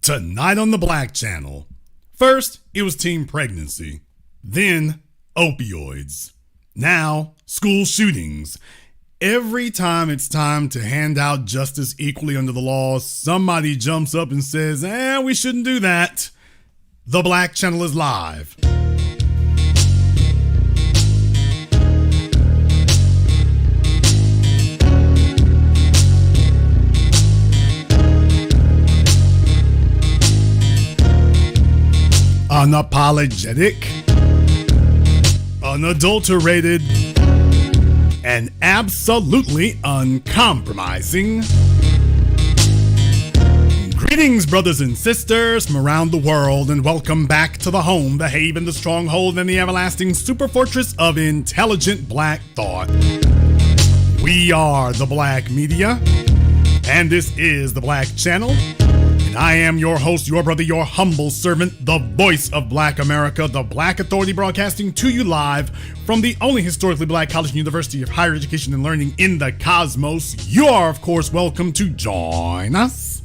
Tonight on the Black Channel. First, it was teen pregnancy. Then, opioids. Now, school shootings. Every time it's time to hand out justice equally under the law, somebody jumps up and says, we shouldn't do that. The Black Channel is live. Unapologetic, unadulterated, and absolutely uncompromising. Greetings, brothers and sisters from around the world, and welcome back to the home, the haven, the stronghold, and the everlasting super fortress of intelligent black thought. We are the Black Media, and this is the Black Channel. I am your host, your brother, your humble servant, the voice of Black America, the Black Authority, broadcasting to you live from the only historically black college and university of higher education and learning in the cosmos. You are, of course, welcome to join us.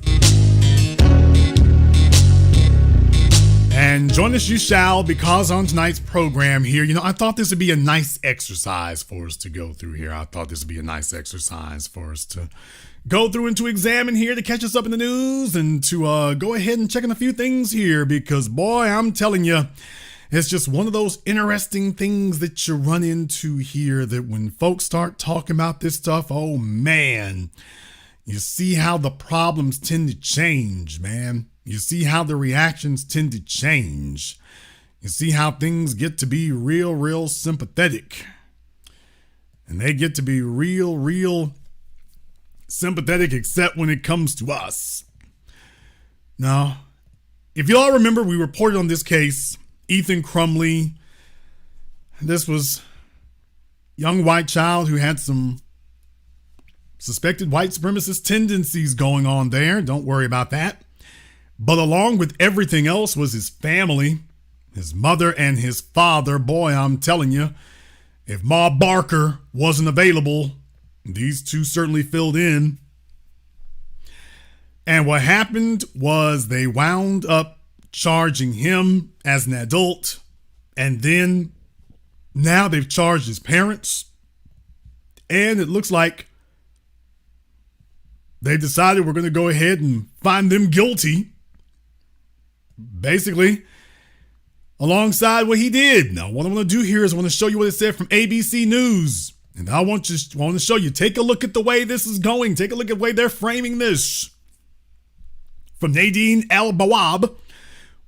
And join us you shall, because on tonight's program here, I thought this would be a nice exercise for us to go through here. I thought this would be a nice exercise for us to go through and to examine here, to catch us up in the news and to go ahead and check in a few things here, because boy, I'm telling you, it's just one of those interesting things that you run into here, that when folks start talking about this stuff, oh man, you see how the problems tend to change, man. You see how the reactions tend to change. You see how things get to be real sympathetic. And they get to be real sympathetic, except when it comes to us. Now, if you all remember, we reported on this case, Ethan Crumley. This was a young white child who had some suspected white supremacist tendencies going on there. Don't worry about that. But along with everything else was his family, his mother and his father. Boy, I'm telling you, if Ma Barker wasn't available, these two certainly filled in. And what happened was they wound up charging him as an adult. And then now they've charged his parents. And it looks like they decided we're going to go ahead and find them guilty, basically, alongside what he did. Now, what I want to do here is I want to show you what it said from ABC News. And I want to show you, take a look at the way this is going. Take a look at the way they're framing this. From Nadine Al-Bawab,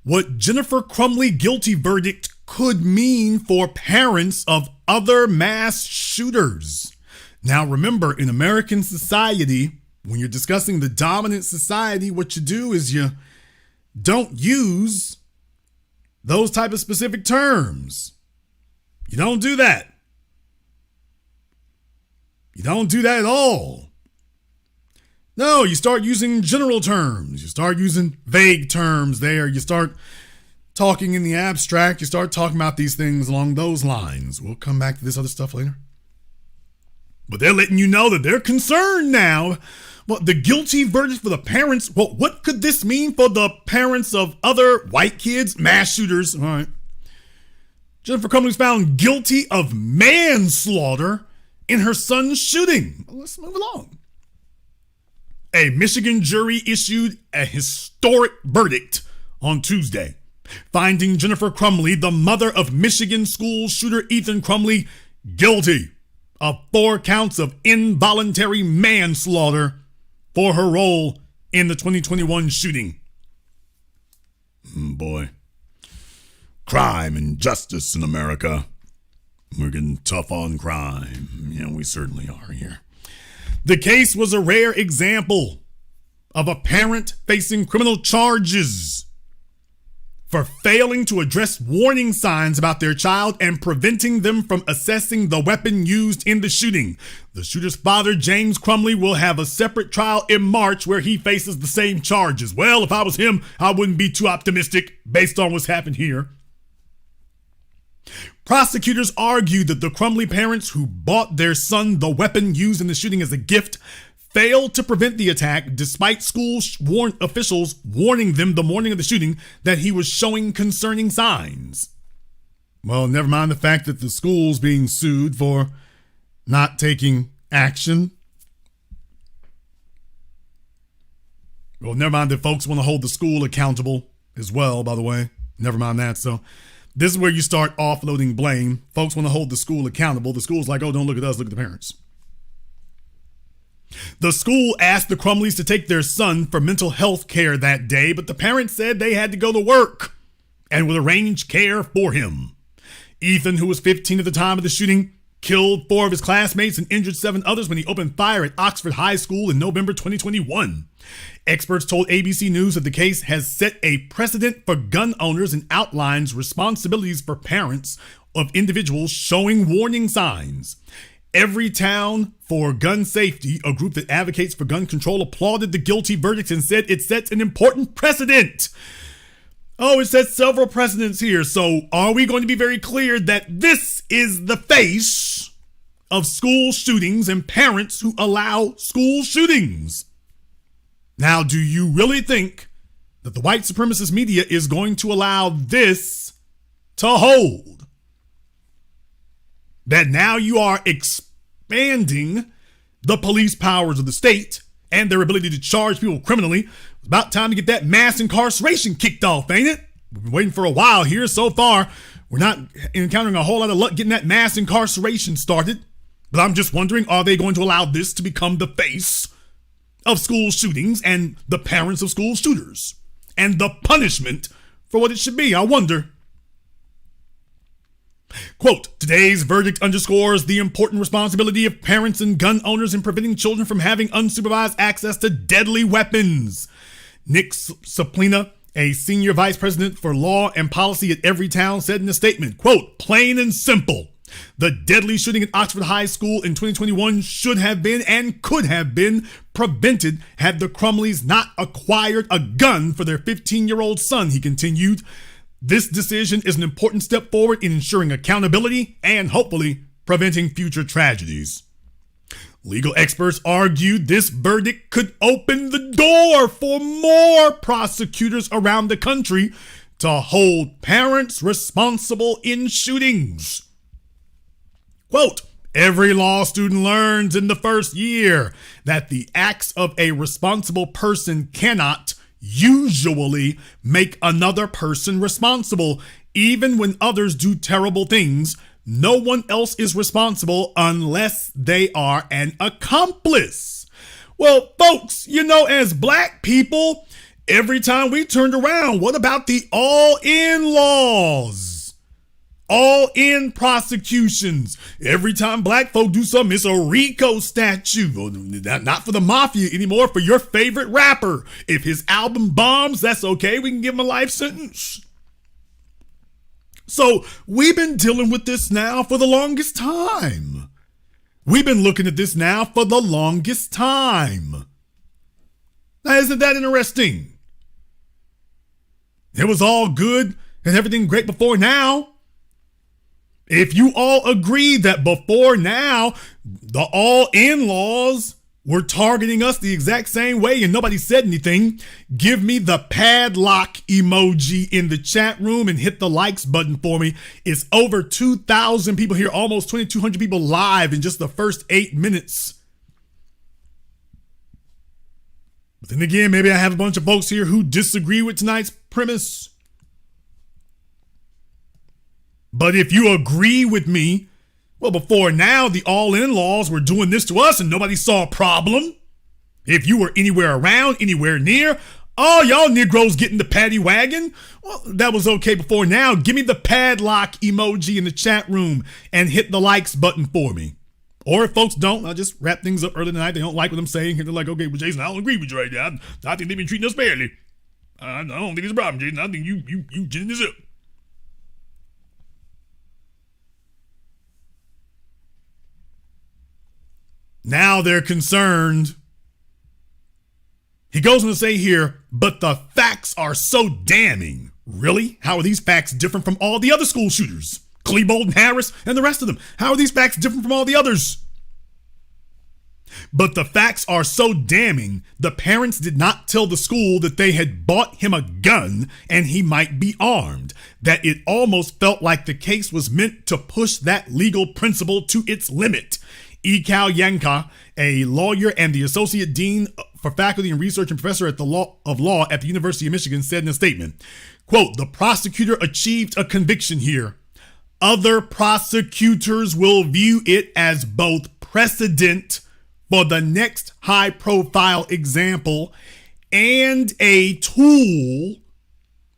what Jennifer Crumley guilty verdict could mean for parents of other mass shooters. Now, remember, in American society, when you're discussing the dominant society, what you do is you don't use those type of specific terms. You don't do that. You don't do that at all. No, you start using general terms. You start using vague terms there. You start talking in the abstract. You start talking about these things along those lines. We'll come back to this other stuff later. But they're letting you know that they're concerned now. Well, the guilty verdict for the parents. Well, what could this mean for the parents of other white kids, mass shooters? All right. Jennifer Crumley was found guilty of manslaughter in her son's shooting. Well, let's move along. A Michigan jury issued a historic verdict on Tuesday, finding Jennifer Crumley, the mother of Michigan school shooter Ethan Crumley, guilty of 4 counts of involuntary manslaughter for her role in the 2021 shooting. Boy, crime and justice in America. We're getting tough on crime. Yeah, we certainly are here. The case was a rare example of a parent facing criminal charges for failing to address warning signs about their child and preventing them from assessing the weapon used in the shooting. The shooter's father, James Crumley, will have a separate trial in March where he faces the same charges. Well, if I was him, I wouldn't be too optimistic based on what's happened here. Prosecutors argued that the Crumley parents who bought their son the weapon used in the shooting as a gift failed to prevent the attack despite school officials warning them the morning of the shooting that he was showing concerning signs. Well, never mind the fact that the school's being sued for not taking action. Well, never mind that folks want to hold the school accountable as well, by the way. Never mind that. So this is where you start offloading blame. Folks want to hold the school accountable. The school's like, oh, don't look at us, look at the parents. The school asked the Crumleys to take their son for mental health care that day, but the parents said they had to go to work and would arrange care for him. Ethan, who was 15 at the time of the shooting, killed 4 of his classmates and injured 7 others when he opened fire at Oxford High School in November 2021. Experts told ABC News that the case has set a precedent for gun owners and outlines responsibilities for parents of individuals showing warning signs. Every Town for Gun Safety, a group that advocates for gun control, applauded the guilty verdicts and said it sets an important precedent. Oh, it sets several precedents here. So are we going to be very clear that this is the face of school shootings and parents who allow school shootings? Now, do you really think that the white supremacist media is going to allow this to hold? That now you are expanding the police powers of the state and their ability to charge people criminally. It's about time to get that mass incarceration kicked off, ain't it? We've been waiting for a while here. So far, we're not encountering a whole lot of luck getting that mass incarceration started. But I'm just wondering, are they going to allow this to become the face of school shootings and the parents of school shooters and the punishment for what it should be? I wonder. Quote, today's verdict underscores the important responsibility of parents and gun owners in preventing children from having unsupervised access to deadly weapons. Nick Saplina, a senior vice president for law and policy at Every Town, said in a statement, quote, plain and simple, the deadly shooting at Oxford High School in 2021 should have been and could have been prevented had the Crumleys not acquired a gun for their 15-year-old son, he continued. This decision is an important step forward in ensuring accountability and hopefully preventing future tragedies. Legal experts argued this verdict could open the door for more prosecutors around the country to hold parents responsible in shootings. Quote, every law student learns in the first year that the acts of a responsible person cannot usually make another person responsible. Even when others do terrible things, no one else is responsible unless they are an accomplice. Well, folks, you know, as black people, every time we turned around, what about the all-in laws? All-in prosecutions. Every time black folk do something, it's a RICO statute. Not for the mafia anymore, for your favorite rapper. If his album bombs, that's okay. We can give him a life sentence. So we've been dealing with this now for the longest time. We've been looking at this now for the longest time. Now, isn't that interesting? It was all good and everything great before now. If you all agree that before now, the all-in laws were targeting us the exact same way and nobody said anything, give me the padlock emoji in the chat room and hit the likes button for me. It's over 2,000 people here, almost 2,200 people live in just the first 8 minutes. But then again, maybe I have a bunch of folks here who disagree with tonight's premise. But if you agree with me, well, before now, the all-in laws were doing this to us and nobody saw a problem. If you were anywhere around, anywhere near, oh, y'all Negroes getting the paddy wagon, well, that was okay before now. Give me the padlock emoji in the chat room and hit the likes button for me. Or if folks don't, I'll just wrap things up early tonight. They don't like what I'm saying. They're like, okay, well, Jason, I don't agree with you right now. I think they've been treating us fairly. I don't think it's a problem, Jason. I think you ginning this up. Now they're concerned. He goes on to say here, but the facts are so damning. Really? How are these facts different from all the other school shooters? Klebold and Harris and the rest of them. How are these facts different from all the others? But the facts are so damning, the parents did not tell the school that they had bought him a gun and he might be armed, that it almost felt like the case was meant to push that legal principle to its limit. Ekal Yanka, a lawyer and the associate dean for faculty and research and professor at the law at the University of Michigan, said in a statement, quote, "The prosecutor achieved a conviction here. Other prosecutors will view it as both precedent for the next high-profile example and a tool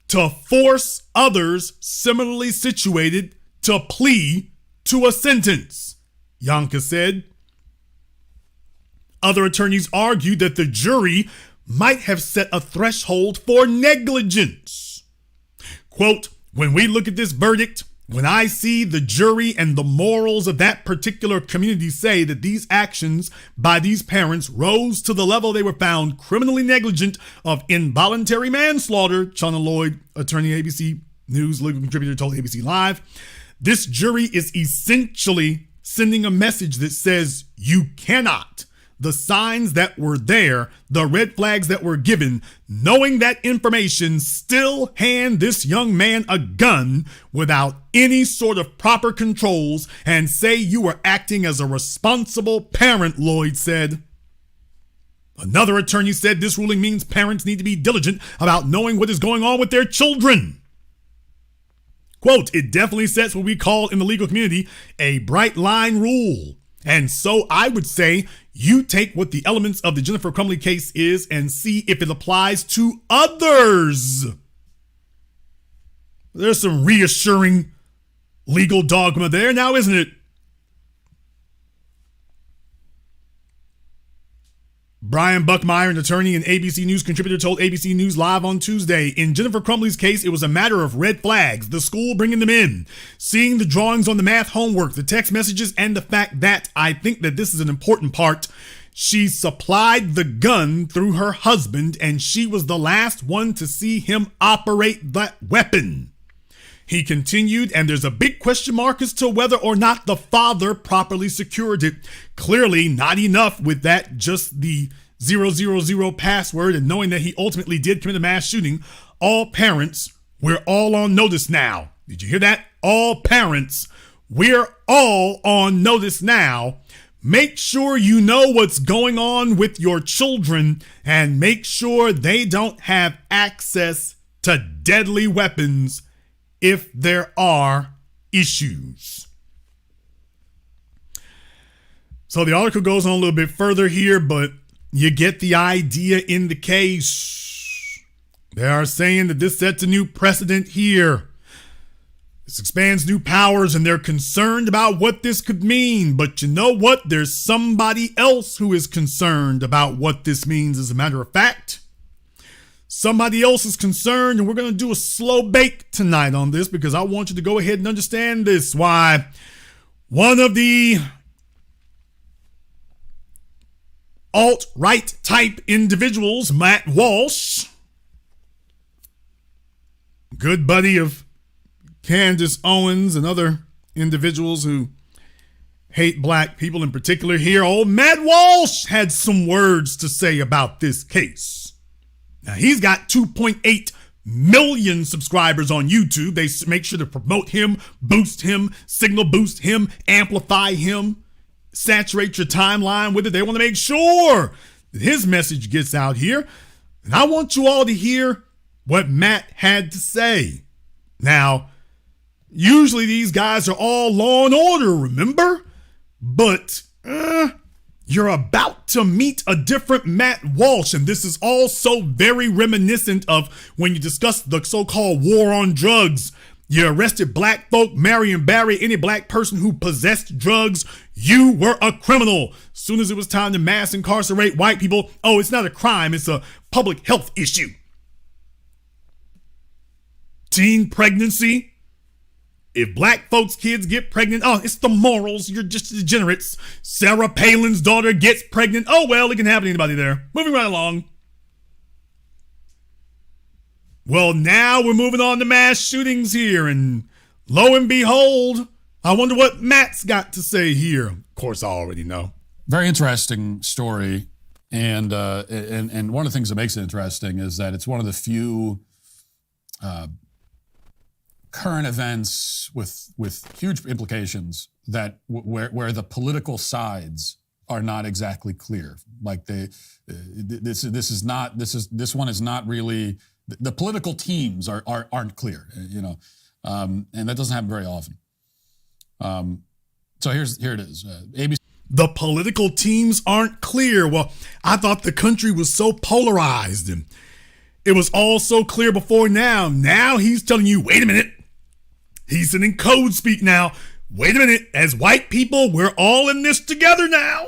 to force others similarly situated to plea to a sentence," Yanka said. Other attorneys argued that the jury might have set a threshold for negligence. Quote, "When we look at this verdict, when I see the jury and the morals of that particular community say that these actions by these parents rose to the level they were found criminally negligent of involuntary manslaughter," Chana Lloyd, attorney, ABC News legal contributor, told ABC Live, "this jury is essentially sending a message that says you cannot. The signs that were there, the red flags that were given, knowing that information, still hand this young man a gun without any sort of proper controls and say you were acting as a responsible parent," Lloyd said. Another attorney said this ruling means parents need to be diligent about knowing what is going on with their children. Quote, "It definitely sets what we call in the legal community a bright line rule. And so I would say you take what the elements of the Jennifer Crumbley case is and see if it applies to others." There's some reassuring legal dogma there now, isn't it? Brian Buckmeyer, an attorney and ABC News contributor, told ABC News Live on Tuesday, "In Jennifer Crumbley's case, it was a matter of red flags, the school bringing them in, seeing the drawings on the math homework, the text messages, and the fact that, I think that this is an important part, she supplied the gun through her husband and she was the last one to see him operate that weapon." He continued, "And there's a big question mark as to whether or not the father properly secured it. Clearly not enough with that, just the 000 password, and knowing that he ultimately did commit a mass shooting. All parents, we're all on notice now." Did you hear that? All parents, we're all on notice now. Make sure you know what's going on with your children and make sure they don't have access to deadly weapons if there are issues. So the article goes on a little bit further here, but you get the idea in the case. They are saying that this sets a new precedent here. This expands new powers and they're concerned about what this could mean. But you know what? There's somebody else who is concerned about what this means, as a matter of fact. Somebody else is concerned, and we're going to do a slow bake tonight on this because I want you to go ahead and understand this. Why? One of the alt-right type individuals, Matt Walsh, good buddy of Candace Owens and other individuals who hate black people in particular here, old Matt Walsh had some words to say about this case. Now, he's got 2.8 million subscribers on YouTube. They make sure to promote him, boost him, signal boost him, amplify him, saturate your timeline with it. They want to make sure that his message gets out here. And I want you all to hear what Matt had to say. Now, usually these guys are all law and order, remember? But you're about to meet a different Matt Walsh, and this is also very reminiscent of when you discuss the so-called war on drugs. You arrested black folk, Marion Barry, any black person who possessed drugs, you were a criminal. As soon as it was time to mass incarcerate white people, oh, it's not a crime, it's a public health issue. Teen pregnancy. If black folks' kids get pregnant, oh, it's the morals. You're just degenerates. Sarah Palin's daughter gets pregnant. Oh, well, it can happen to anybody there. Moving right along. Well, now we're moving on to mass shootings here. And lo and behold, I wonder what Matt's got to say here. Of course, I already know. Very interesting story. And one of the things that makes it interesting is that it's one of the few current events with huge implications that where the political sides are not exactly clear. Like this one is not really, the political teams aren't clear, and that doesn't happen very often. So here it is. ABC. The political teams aren't clear. Well, I thought the country was so polarized and it was all so clear before now. Now he's telling you, wait a minute. He's sending code speak now. Wait a minute. As white people, we're all in this together now.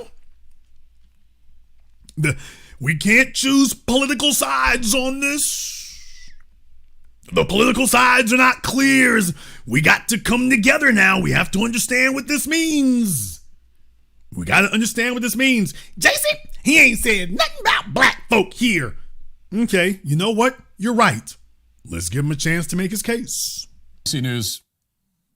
We can't choose political sides on this. The political sides are not clear. We got to come together now. We have to understand what this means. We got to understand what this means. Jason, he ain't said nothing about black folk here. Okay, you know what? You're right. Let's give him a chance to make his case. ABC News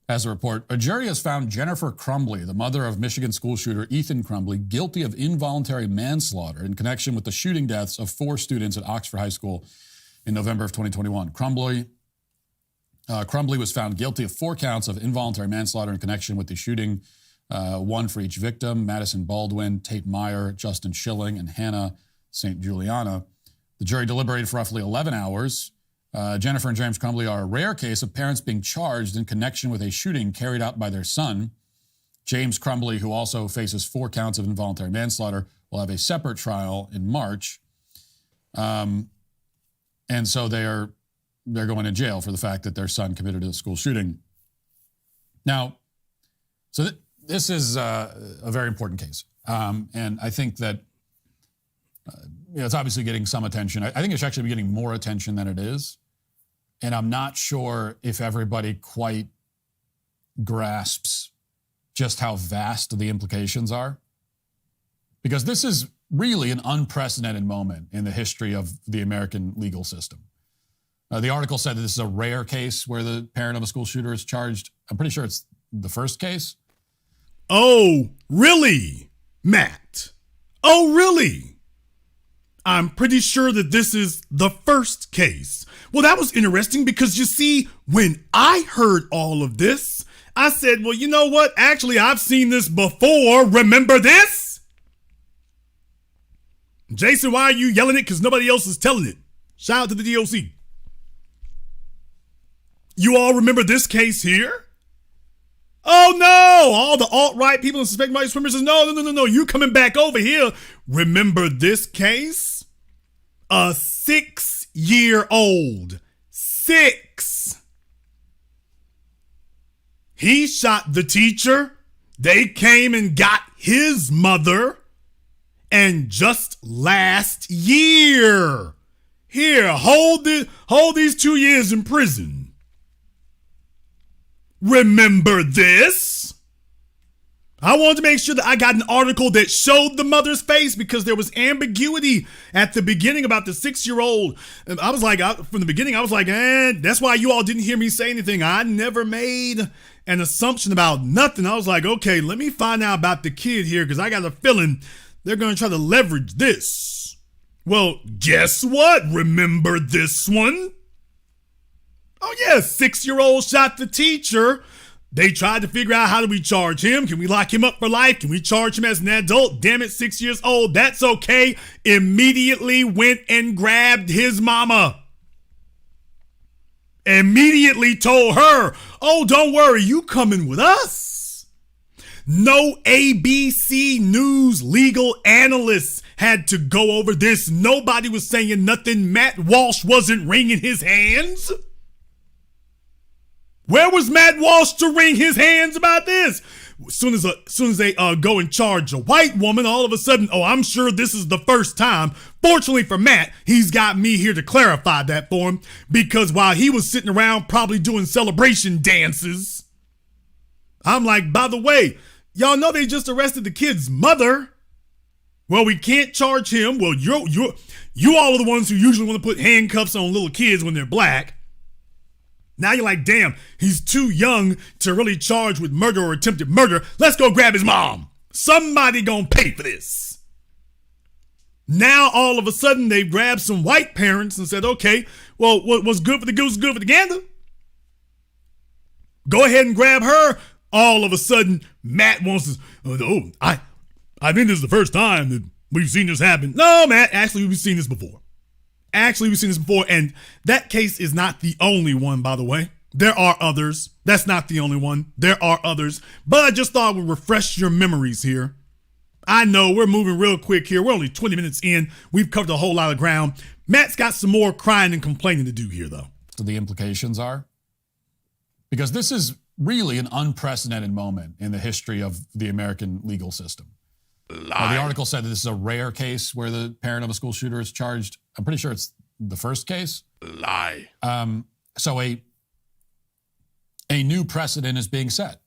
has a report. A jury has found Jennifer Crumbley, the mother of Michigan school shooter Ethan Crumbley, guilty of involuntary manslaughter in connection with the shooting deaths of 4 students at Oxford High School in November of 2021. Crumbley was found guilty of 4 counts of involuntary manslaughter in connection with the shooting, 1 for each victim: Madison Baldwin, Tate Meyer, Justin Schilling, and Hannah St. Juliana. The jury deliberated for roughly 11 hours. Jennifer and James Crumbley are a rare case of parents being charged in connection with a shooting carried out by their son. James Crumbley, who also faces 4 counts of involuntary manslaughter, will have a separate trial in March. And so they're going to jail for the fact that their son committed a school shooting. Now, so this is a very important case. And I think that it's obviously getting some attention. I think it's actually getting more attention than it is. And I'm not sure if everybody quite grasps just how vast the implications are. Because this is really an unprecedented moment in the history of the American legal system. The article said that this is a rare case where the parent of a school shooter is charged. I'm pretty sure it's the first case. Oh, really, Matt? Oh, really? I'm pretty sure that this is the first case. Well, that was interesting because you see, when I heard all of this, I said, well, you know what? Actually, I've seen this before. Remember this? Jason, why are you yelling it? Because nobody else is telling it. Shout out to the DOC. You all remember this case here? Oh no! All the alt-right people and suspect white swimmers says, no, you coming back over here. Remember this case? A 6-year-old. 6. He shot the teacher. They came and got his mother. And just last year, here, hold these 2 years in prison. Remember this? I wanted to make sure that I got an article that showed the mother's face because there was ambiguity at the beginning about the 6-year-old. And I was like, from the beginning, I was like, that's why you all didn't hear me say anything. I never made an assumption about nothing. I was like, okay, let me find out about the kid here because I got a feeling they're going to try to leverage this. Well, guess what? Remember this one? Oh, yeah, 6-year-old shot the teacher. They tried to figure out, how do we charge him? Can we lock him up for life? Can we charge him as an adult? Damn it, 6 years old. That's okay. Immediately went and grabbed his mama. Immediately told her, oh, don't worry, you coming with us. No ABC News legal analysts had to go over this. Nobody was saying nothing. Matt Walsh wasn't wringing his hands. Where was Matt Walsh to wring his hands about this? As soon as they go and charge a white woman, all of a sudden, oh, I'm sure this is the first time. Fortunately for Matt, he's got me here to clarify that for him, because while he was sitting around probably doing celebration dances, I'm like, by the way, y'all know they just arrested the kid's mother. Well, we can't charge him. Well, you all are the ones who usually want to put handcuffs on little kids when they're black. Now you're like, damn, he's too young to really charge with murder or attempted murder. Let's go grab his mom. Somebody gonna pay for this. Now, all of a sudden, they grabbed some white parents and said, okay, well, what's good for the goose is good for the gander. Go ahead and grab her. All of a sudden, Matt wants to, I think this is the first time that we've seen this happen. No, Matt, actually, we've seen this before. And that case is not the only one, by the way. There are others. That's not the only one. There are others. But I just thought I would refresh your memories here. I know we're moving real quick here. We're only 20 minutes in. We've covered a whole lot of ground. Matt's got some more crying and complaining to do here, though. So the implications are? Because this is really an unprecedented moment in the history of the American legal system. The article said that this is a rare case where the parent of a school shooter is charged. I'm pretty sure it's the first case. Lie. So a new precedent is being set.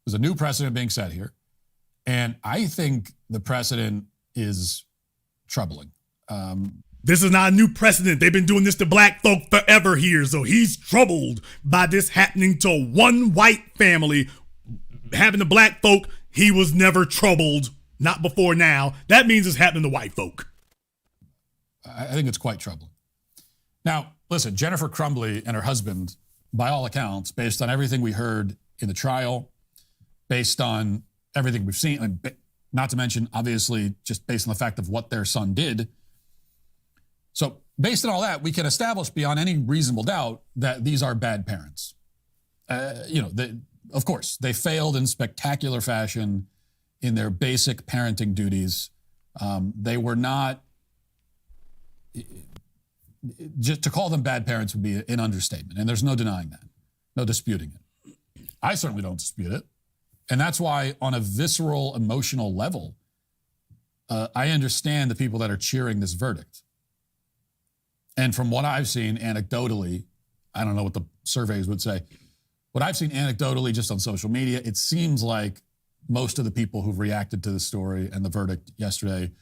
There's a new precedent being set here. And I think the precedent is troubling. This is not a new precedent. They've been doing this to black folk forever here. So he's troubled by this happening to one white family. Having to black folk, he was never troubled. Not before now. That means it's happening to white folk. I think it's quite troubling. Now, listen, Jennifer Crumbley and her husband, by all accounts, based on everything we heard in the trial, based on everything we've seen, and not to mention, obviously, just based on the fact of what their son did. So based on all that, we can establish beyond any reasonable doubt that these are bad parents. Of course, they failed in spectacular fashion in their basic parenting duties. They were not, just to call them bad parents would be an understatement. And there's no denying that, no disputing it. I certainly don't dispute it. And that's why on a visceral, emotional level, I understand the people that are cheering this verdict. And from what I've seen anecdotally, I don't know what the surveys would say, what I've seen anecdotally just on social media, it seems like most of the people who've reacted to the story and the verdict yesterday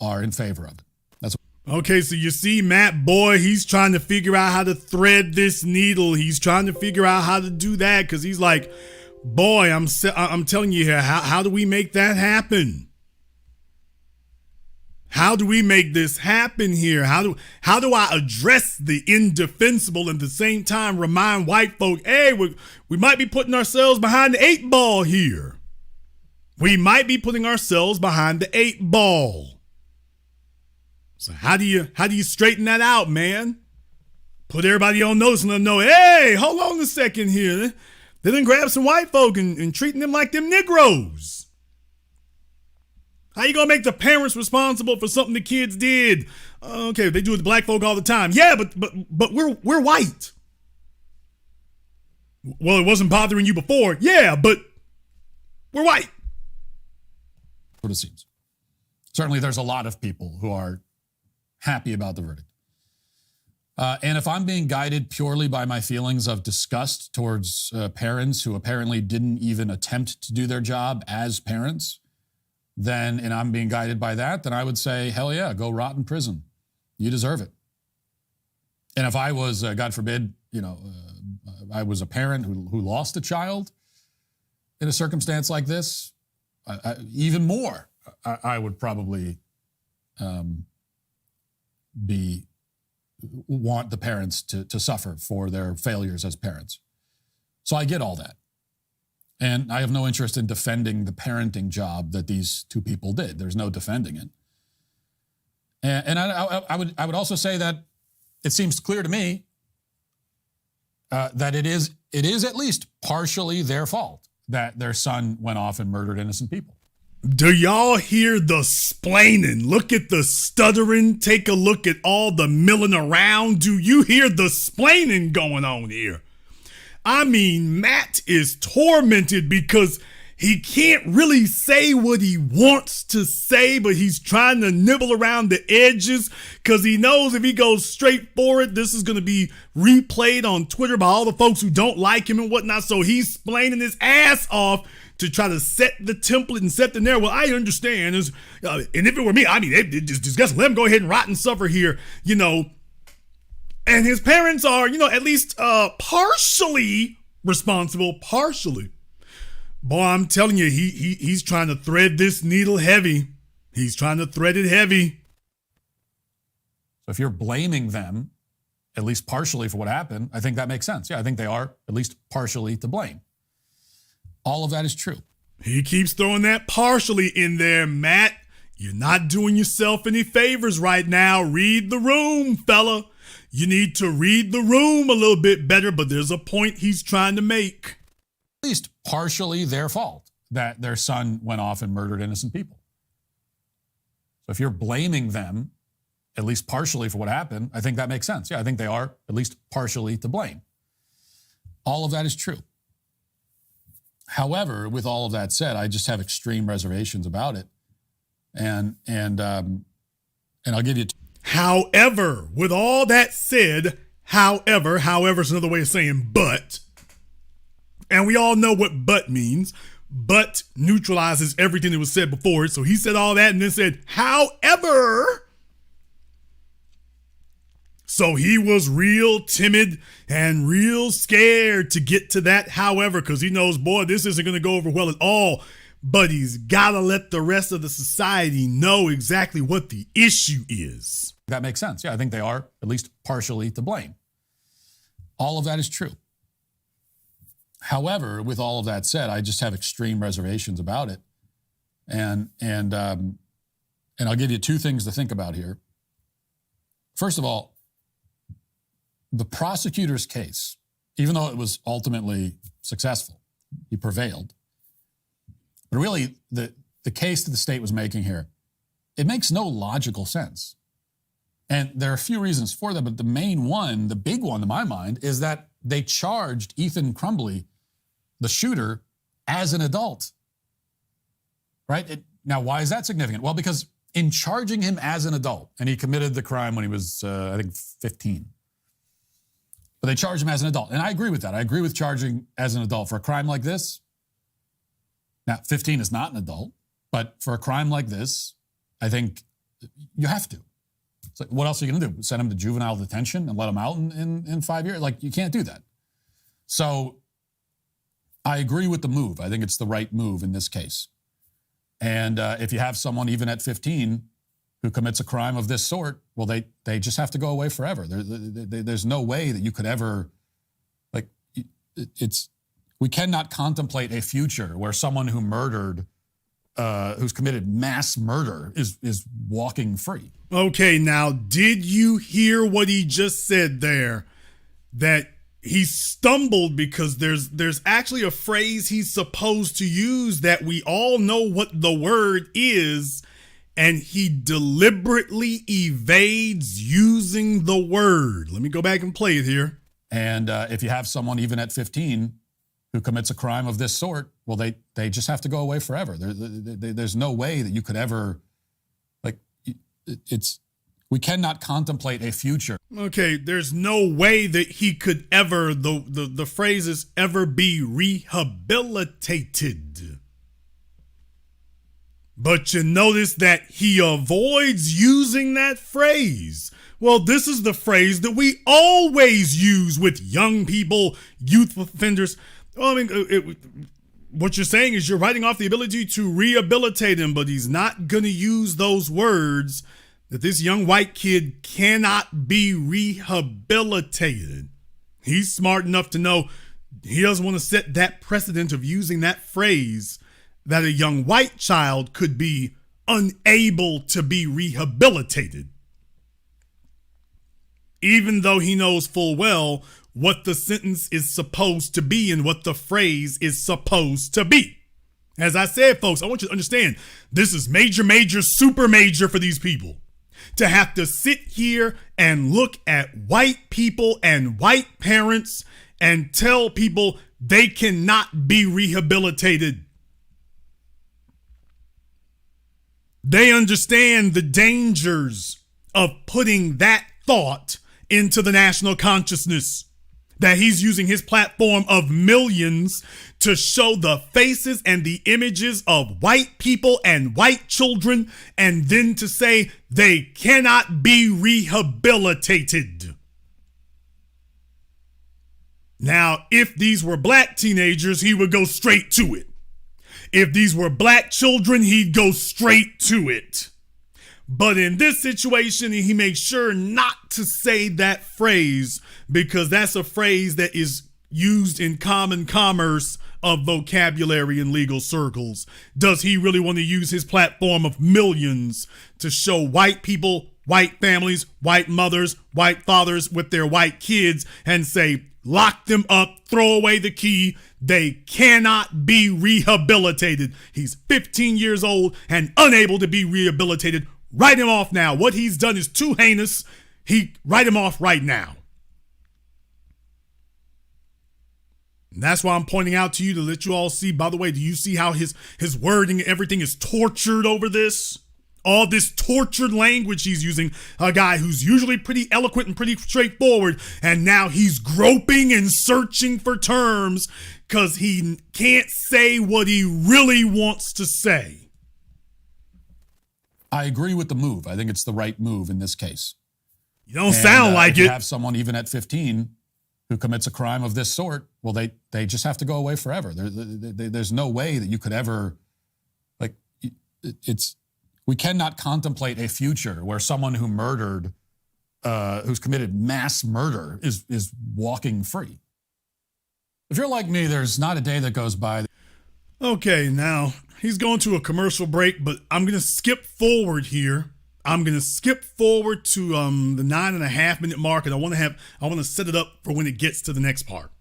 are in favor of it. That's okay, so you see Matt, boy, he's trying to figure out how to thread this needle. He's trying to figure out how to do that because he's like, boy, I'm telling you here, how do we make that happen? How do we make this happen here? How do I address the indefensible and at the same time remind white folk, hey, we might be putting ourselves behind the 8 ball here. We might be putting ourselves behind the 8 ball. So how do you straighten that out, man? Put everybody on notice and let them know, hey, hold on a second here. They done grab some white folk and treating them like them Negroes. How you gonna make the parents responsible for something the kids did? Okay, they do it to black folk all the time. Yeah, but we're white. Well, it wasn't bothering you before. Yeah, but we're white. What it seems. Certainly, there's a lot of people who are happy about the verdict. And if I'm being guided purely by my feelings of disgust towards parents who apparently didn't even attempt to do their job as parents, and I'm being guided by that, then I would say, hell yeah, go rot in prison. You deserve it. And if I was, God forbid, I was a parent who lost a child in a circumstance like this, even more, I would probably want the parents to suffer for their failures as parents. So I get all that. And I have no interest in defending the parenting job that these two people did. There's no defending it. And I would also say that it seems clear to me that it is at least partially their fault that their son went off and murdered innocent people. Do y'all hear the splaining? Look at the stuttering. Take a look at all the milling around. Do you hear the splaining going on here? I mean, Matt is tormented because he can't really say what he wants to say, but he's trying to nibble around the edges because he knows if he goes straight for it, this is going to be replayed on Twitter by all the folks who don't like him and whatnot. So he's splaining his ass off to try to set the template and set the narrative. Well, I understand. And if it were me, I mean, it's disgusting. Let him go ahead and rot and suffer here, And his parents are, at least partially responsible, partially. Boy, I'm telling you, he's trying to thread this needle heavy. He's trying to thread it heavy. So if you're blaming them, at least partially, for what happened, I think that makes sense. Yeah, I think they are at least partially to blame. All of that is true. He keeps throwing that partially in there, Matt. You're not doing yourself any favors right now. Read the room, fella. You need to read the room a little bit better, but there's a point he's trying to make. At least partially their fault that their son went off and murdered innocent people. So if you're blaming them, at least partially, for what happened, I think that makes sense. Yeah, I think they are at least partially to blame. All of that is true. However, with all of that said, I just have extreme reservations about it. And I'll give you. However, with all that said, however is another way of saying but. And we all know what but means. But neutralizes everything that was said before it. So he said all that and then said, however. So he was real timid and real scared to get to that however, because he knows, boy, this isn't going to go over well at all. But he's got to let the rest of the society know exactly what the issue is. That makes sense. Yeah, I think they are at least partially to blame. All of that is true. However, with all of that said, I just have extreme reservations about it. And I'll give you two things to think about here. First of all, the prosecutor's case, even though it was ultimately successful, he prevailed. But really, the case that the state was making here, it makes no logical sense. And there are a few reasons for that, but the main one, the big one to my mind, is that they charged Ethan Crumbley, the shooter, as an adult. Right? Now, why is that significant? Well, because in charging him as an adult, and he committed the crime when he was, I think, 15. But they charged him as an adult. And I agree with that. I agree with charging as an adult for a crime like this. Now, 15 is not an adult, but for a crime like this, I think you have to. It's like, what else are you going to do? Send him to juvenile detention and let him out in 5 years? Like, you can't do that. So I agree with the move. I think it's the right move in this case. And if you have someone even at 15 who commits a crime of this sort, well, they just have to go away forever. There's no way that you could ever, like, we cannot contemplate a future where someone who murdered, who's committed mass murder is walking free. Okay, now, did you hear what he just said there? That he stumbled because there's actually a phrase he's supposed to use that we all know what the word is, and he deliberately evades using the word. Let me go back and play it here. And if you have someone even at 15 who commits a crime of this sort, well, they just have to go away forever. There's no way that you could ever, like, we cannot contemplate a future. Okay, there's no way that he could ever, the phrase is ever be rehabilitated. But you notice that he avoids using that phrase. Well, this is the phrase that we always use with young people, youth offenders. Well, I mean, what you're saying is you're writing off the ability to rehabilitate him, but he's not going to use those words, that this young white kid cannot be rehabilitated. He's smart enough to know he doesn't want to set that precedent of using that phrase that a young white child could be unable to be rehabilitated. Even though he knows full well what the sentence is supposed to be and what the phrase is supposed to be. As I said, folks, I want you to understand, this is major, major, super major for these people. To have to sit here and look at white people and white parents and tell people they cannot be rehabilitated. They understand the dangers of putting that thought into the national consciousness, that he's using his platform of millions to show the faces and the images of white people and white children, and then to say they cannot be rehabilitated. Now, if these were black teenagers, he would go straight to it. If these were black children, he'd go straight to it. But in this situation, he makes sure not to say that phrase because that's a phrase that is used in common commerce of vocabulary in legal circles. Does he really want to use his platform of millions to show white people, white families, white mothers, white fathers with their white kids and say, lock them up, throw away the key, they cannot be rehabilitated? He's 15 years old and unable to be rehabilitated. Write him off now. What he's done is too heinous. Write him off right now. And that's why I'm pointing out to you to let you all see. By the way, do you see how his wording, everything is tortured over this? All this tortured language he's using, a guy who's usually pretty eloquent and pretty straightforward, and now he's groping and searching for terms because he can't say what he really wants to say. I agree with the move. I think it's the right move in this case. You don't sound like if you it. have someone even at 15 who commits a crime of this sort, well, they just have to go away forever. There's no way that you could ever, like, we cannot contemplate a future where someone who murdered, who's committed mass murder is walking free. If you're like me, there's not a day that goes by. Okay, now he's going to a commercial break, but I'm going to skip forward here. I'm going to skip forward to the 9.5 minute mark, and I want to set it up for when it gets to the next part.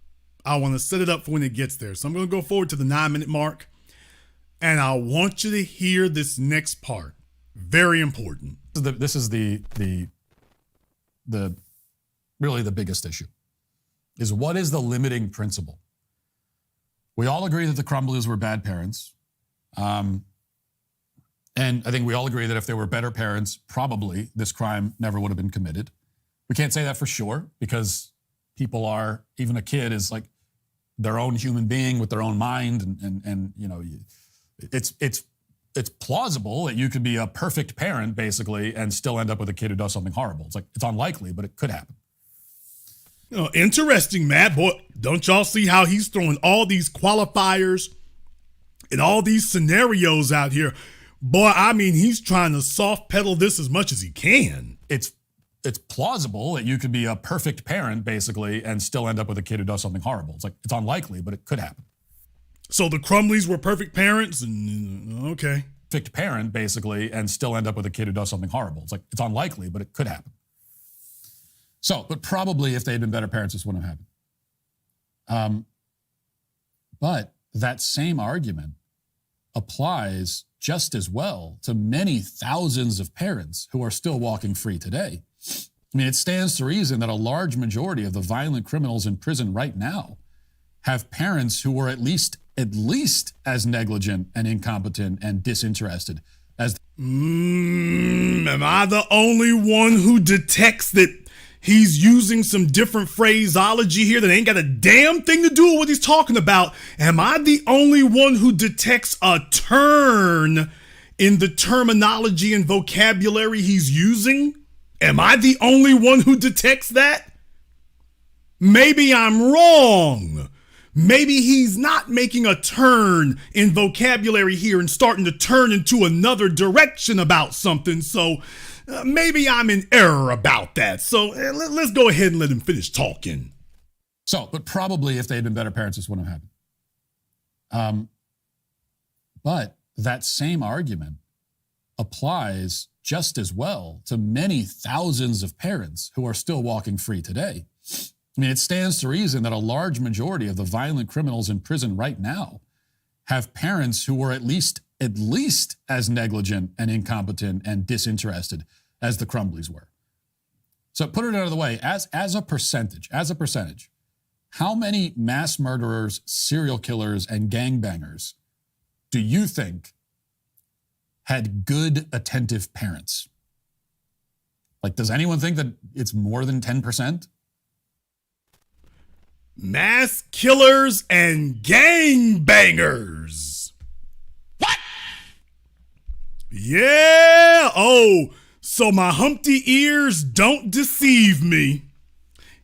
I want to set it up for when it gets there. So I'm going to go forward to the 9 minute mark, and I want you to hear this next part. Very important. This is the really the biggest issue, is what is the limiting principle? We all agree that the Crumbleys were bad parents. And I think we all agree that if they were better parents, probably this crime never would have been committed. We can't say that for sure because people are, even a kid is like their own human being with their own mind. And you know, it's plausible that you could be a perfect parent basically and still end up with a kid who does something horrible. It's like, it's unlikely, but it could happen. Interesting, Matt. Boy, don't y'all see how he's throwing all these qualifiers and all these scenarios out here? Boy, I mean, he's trying to soft pedal this as much as he can. It's plausible that you could be a perfect parent basically and still end up with a kid who does something horrible. It's like, it's unlikely, but it could happen. So the Crumbleys were perfect parents, and okay. Perfect parent basically and still end up with a kid who does something horrible. It's like, it's unlikely, but it could happen. So, but probably if they had been better parents, this wouldn't have happened. But that same argument applies just as well to many thousands of parents who are still walking free today. I mean, it stands to reason that a large majority of the violent criminals in prison right now have parents who were at least as negligent and incompetent and disinterested as. Am I the only one who detects that he's using some different phraseology here that ain't got a damn thing to do with what he's talking about? Am I the only one who detects a turn in the terminology and vocabulary he's using? Am I the only one who detects that? Maybe I'm wrong. Maybe he's not making a turn in vocabulary here and starting to turn into another direction about something. So maybe I'm in error about that. So let's go ahead and let him finish talking. So, but probably if they had been better parents, this wouldn't have happened. But that same argument applies just as well to many thousands of parents who are still walking free today. I mean, it stands to reason that a large majority of the violent criminals in prison right now have parents who were at least as negligent and incompetent and disinterested as the Crumbleys were. So put it another way, as a percentage, how many mass murderers, serial killers, and gangbangers do you think had good, attentive parents? Like, does anyone think that it's more than 10%? Mass killers and gangbangers. What? Yeah. Oh, so my Humpty ears don't deceive me.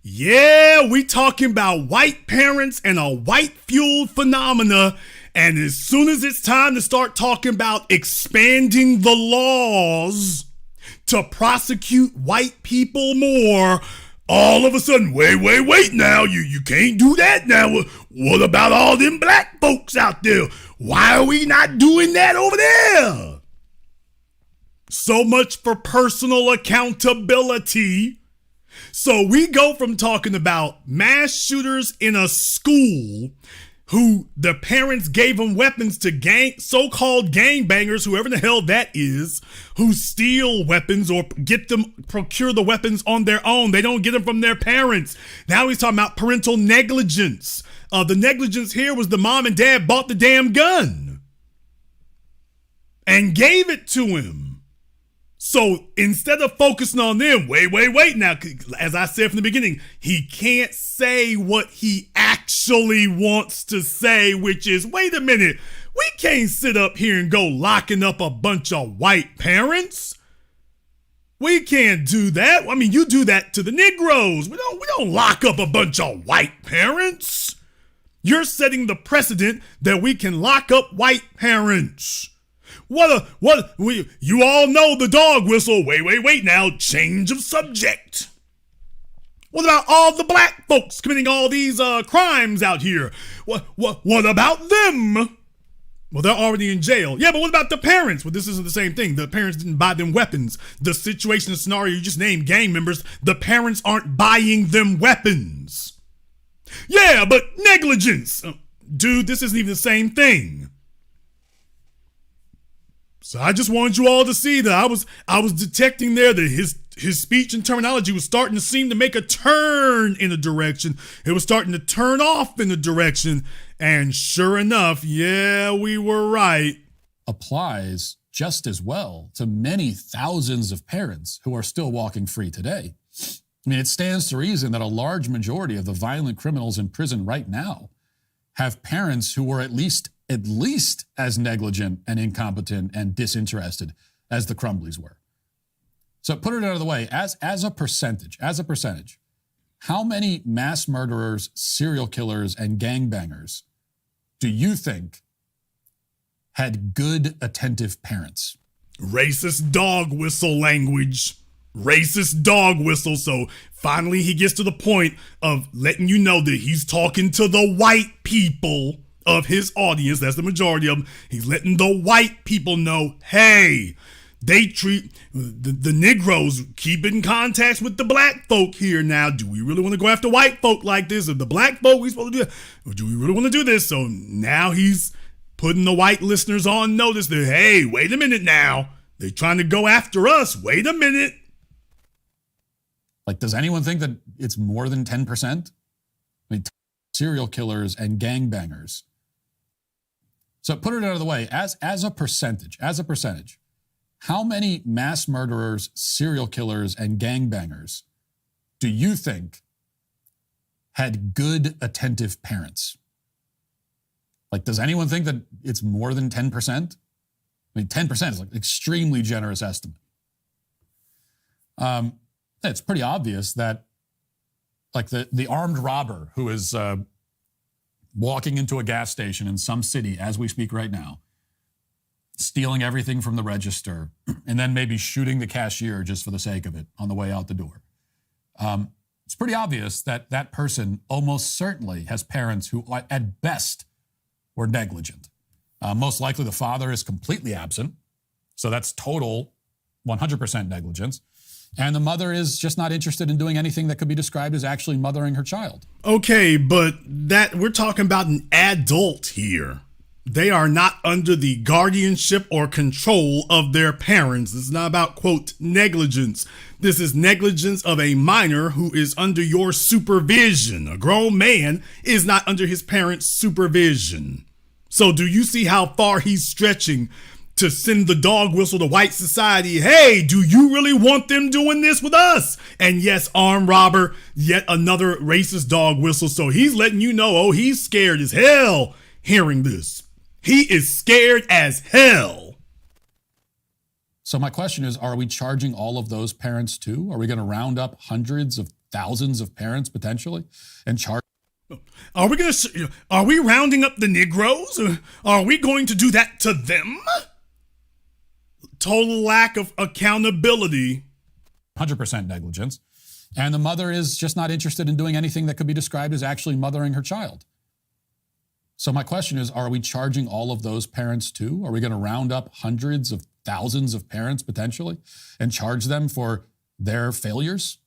Yeah, we talking about white parents and a white-fueled phenomena, And as soon as it's time to start talking about expanding the laws to prosecute white people more, all of a sudden, wait now, you can't do that now. What about all them black folks out there? Why are we not doing that over there? So much for personal accountability. So we go from talking about mass shooters in a school who the parents gave them weapons to so-called gangbangers, whoever the hell that is, who steal weapons or procure the weapons on their own. They don't get them from their parents. Now he's talking about parental negligence. The negligence here was the mom and dad bought the damn gun and gave it to him. So instead of focusing on them, wait now, as I said from the beginning, he can't say what he actually wants to say, which is, wait a minute, we can't sit up here and go locking up a bunch of white parents. We can't do that. I mean, you do that to the Negroes. We don't lock up a bunch of white parents. You're setting the precedent that we can lock up white parents. You all know the dog whistle. Wait now, change of subject. What about all the black folks committing all these crimes out here? What about them? Well, they're already in jail. Yeah, but what about the parents? Well, this isn't the same thing. The parents didn't buy them weapons. The situation, the scenario you just named, gang members, the parents aren't buying them weapons. Yeah, but negligence. Dude, this isn't even the same thing. So I just wanted you all to see that I was detecting there that his speech and terminology was starting to seem to make a turn in a direction. It was starting to turn off in a direction. And sure enough, yeah, we were right. Applies just as well to many thousands of parents who are still walking free today. I mean, it stands to reason that a large majority of the violent criminals in prison right now have parents who were at least as negligent and incompetent and disinterested as the Crumbleys were. So put it out of the way, as a percentage, how many mass murderers, serial killers, and gangbangers do you think had good, attentive parents? Racist dog whistle language. Racist dog whistle. So finally he gets to the point of letting you know that he's talking to the white people of his audience. That's the majority of them. He's letting the white people know, hey, they treat the Negroes, keep in contact with the black folk here. Now, do we really want to go after white folk like this? If the black folk, we supposed to do that? Or do we really want to do this? So now he's putting the white listeners on notice that, hey, wait a minute now. They're trying to go after us. Wait a minute. Like, does anyone think that it's more than 10%? I mean, serial killers and gangbangers. So put it out of the way, as a percentage, how many mass murderers, serial killers, and gangbangers do you think had good, attentive parents? Like, does anyone think that it's more than 10%? I mean, 10% is like an extremely generous estimate. It's pretty obvious that, like, the armed robber who is walking into a gas station in some city as we speak right now, stealing everything from the register, and then maybe shooting the cashier just for the sake of it on the way out the door. It's pretty obvious that that person almost certainly has parents who, at best, were negligent. Most likely the father is completely absent, so that's total 100% negligence. And the mother is just not interested in doing anything that could be described as actually mothering her child. Okay, but we're talking about an adult here. They are not under the guardianship or control of their parents. This is not about, quote, negligence. This is negligence of a minor who is under your supervision. A grown man is not under his parents' supervision. So do you see how far he's stretching to send the dog whistle to white society? Hey, do you really want them doing this with us? And yes, armed robber, yet another racist dog whistle. So he's letting you know, oh, he's scared as hell hearing this. He is scared as hell. So my question is, are we charging all of those parents too? Are we going to round up hundreds of thousands of parents potentially and charge Are we rounding up the Negroes? Are we going to do that to them? Total lack of accountability. 100% negligence. And the mother is just not interested in doing anything that could be described as actually mothering her child. So my question is, are we charging all of those parents too? Are we going to round up hundreds of thousands of parents potentially and charge them for their failures?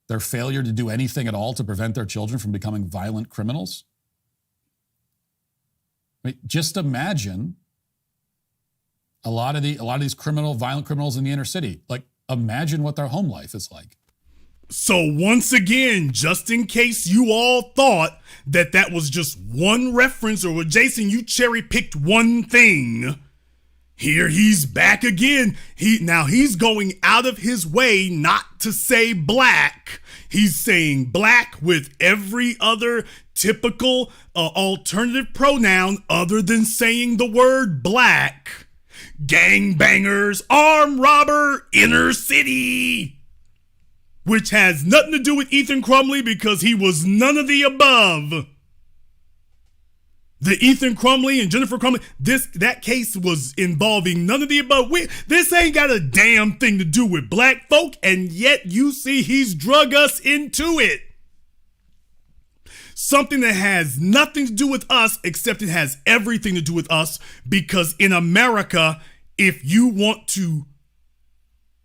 Their failure to do anything at all to prevent their children from becoming violent criminals? I mean, just imagine a lot of these violent criminals in the inner city. Like, imagine what their home life is like. So once again, just in case you all thought that was just one reference, or Jason, you cherry picked one thing, here he's back again. He's going out of his way not to say black. He's saying black with every other typical alternative pronoun other than saying the word black. Gangbangers, armed robber, inner city. Which has nothing to do with Ethan Crumbley because he was none of the above. The Ethan Crumbley and Jennifer Crumbley, that case was involving none of the above. This ain't got a damn thing to do with black folk, and yet you see he's drug us into it. Something that has nothing to do with us, except it has everything to do with us, because in America, if you want to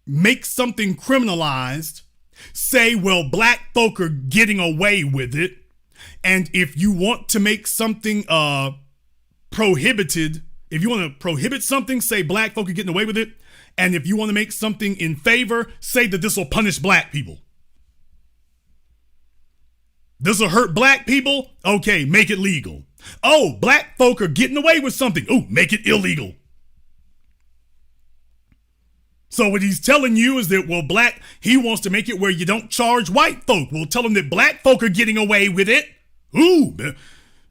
make something criminalized, say, well, black folk are getting away with it. And if you want to make something prohibited, if you want to prohibit something, say black folk are getting away with it. And if you want to make something in favor, say that this will punish black people. This will hurt black people. Okay, make it legal. Oh, black folk are getting away with something. Oh, make it illegal. So what he's telling you is that, well, he wants to make it where you don't charge white folk. We'll tell him that black folk are getting away with it. Ooh,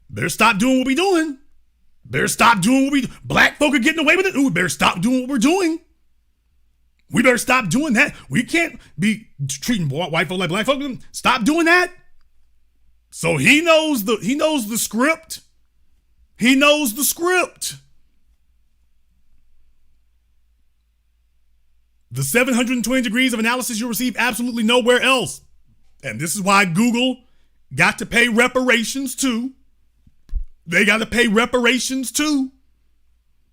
better stop doing what we're doing. Better stop doing what we do. Black folk are getting away with it. Ooh, better stop doing what we're doing. We better stop doing that. We can't be treating white folk like black folk. Stop doing that. So he knows the script. He knows the script. The 720 degrees of analysis you'll receive absolutely nowhere else. And this is why Google got to pay reparations too. They got to pay reparations too.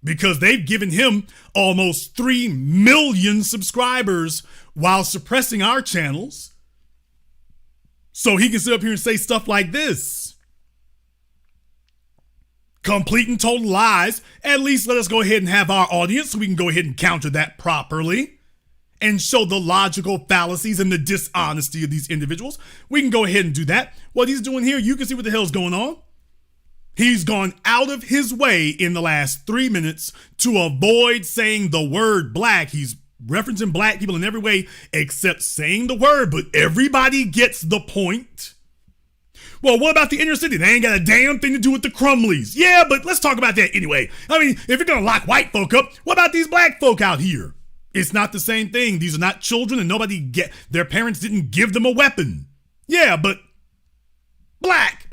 Because they've given him almost 3 million subscribers while suppressing our channels. So he can sit up here and say stuff like this. Complete and total lies. At least let us go ahead and have our audience so we can go ahead and counter that properly and show the logical fallacies and the dishonesty of these individuals. We can go ahead and do that. What he's doing here, you can see what the hell's going on. He's gone out of his way in the last 3 minutes to avoid saying the word black. He's referencing black people in every way except saying the word, but everybody gets the point. Well, what about the inner city? They ain't got a damn thing to do with the Crumbleys. Yeah, but let's talk about that anyway. I mean, if you're going to lock white folk up, what about these black folk out here? It's not the same thing. These are not children and their parents didn't give them a weapon. Yeah, but black.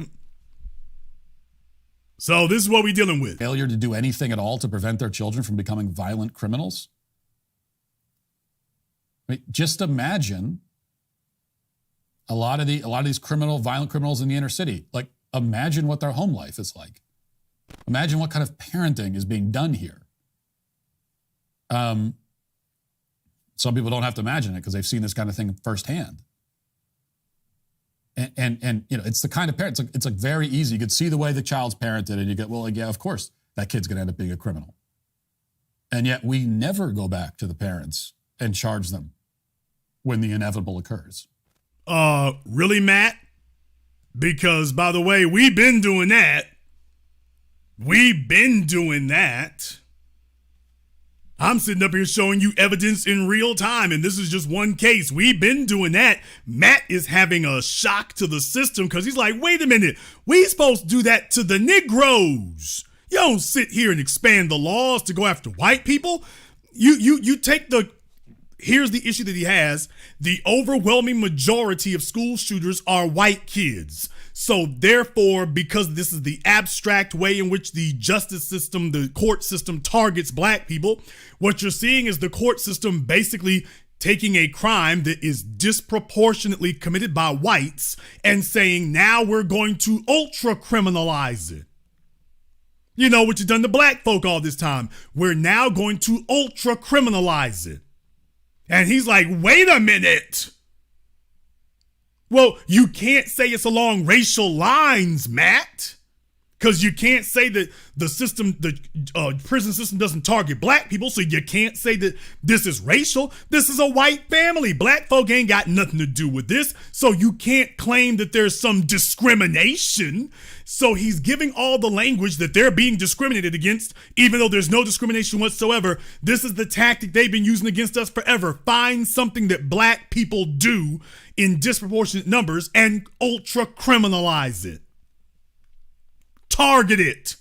So this is what we're dealing with. Failure to do anything at all to prevent their children from becoming violent criminals. I mean, just imagine a lot of these violent criminals in the inner city. Like, imagine what their home life is like. Imagine what kind of parenting is being done here. Some people don't have to imagine it because they've seen this kind of thing firsthand. And you know, it's the kind of parent, it's like very easy. You could see the way the child's parented and you get, well, yeah, of course, that kid's going to end up being a criminal. And yet we never go back to the parents and charge them when the inevitable occurs. Really, Matt? Because, by the way, we've been doing that. We've been doing that. I'm sitting up here showing you evidence in real time, and this is just one case. We've been doing that. Matt is having a shock to the system because he's like, wait a minute, we supposed to do that to the Negroes. You don't sit here and expand the laws to go after white people. You take the here's the issue that he has. The overwhelming majority of school shooters are white kids. So therefore, because this is the abstract way in which the justice system, the court system targets black people, what you're seeing is the court system basically taking a crime that is disproportionately committed by whites and saying, now we're going to ultra criminalize it. You know what you've done to black folk all this time. We're now going to ultra criminalize it. And he's like, wait a minute. Well, you can't say it's along racial lines, Matt. Because you can't say that the system, the prison system doesn't target black people, so you can't say that this is racial. This is a white family. Black folk ain't got nothing to do with this, so you can't claim that there's some discrimination. So he's giving all the language that they're being discriminated against, even though there's no discrimination whatsoever. This is the tactic they've been using against us forever. Find something that black people do in disproportionate numbers and ultra criminalize it. Target it.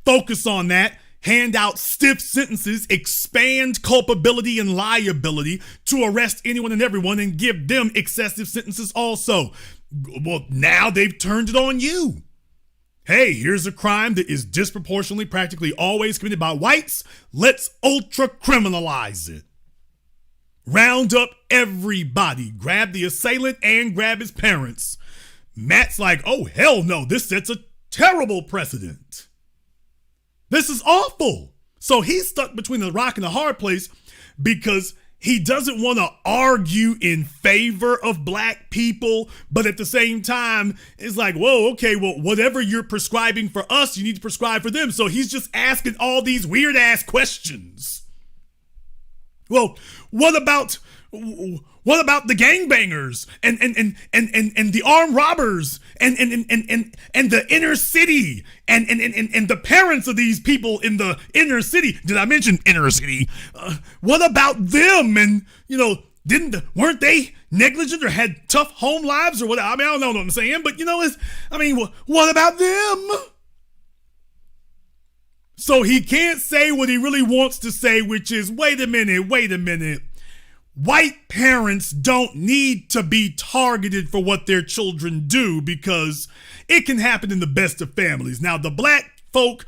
Focus on that. Hand out stiff sentences, expand culpability and liability to arrest anyone and everyone and give them excessive sentences also. Well, now they've turned it on you. Hey, here's a crime that is disproportionately practically always committed by whites. Let's ultra criminalize it. Round up everybody. Grab the assailant and grab his parents. Matt's like, oh, hell no, this sets a terrible precedent. This is awful. So he's stuck between the rock and the hard place because he doesn't want to argue in favor of black people, but at the same time, it's like, whoa, okay, well, whatever you're prescribing for us, you need to prescribe for them. So he's just asking all these weird ass questions. Well, what about the gangbangers and the armed robbers and the inner city and the parents of these people in the inner city? Did I mention inner city? What about them? And weren't they negligent or had tough home lives or what? I mean, I don't know what I'm saying, but what about them? So he can't say what he really wants to say, which is, wait a minute. White parents don't need to be targeted for what their children do because it can happen in the best of families. Now, the black folk,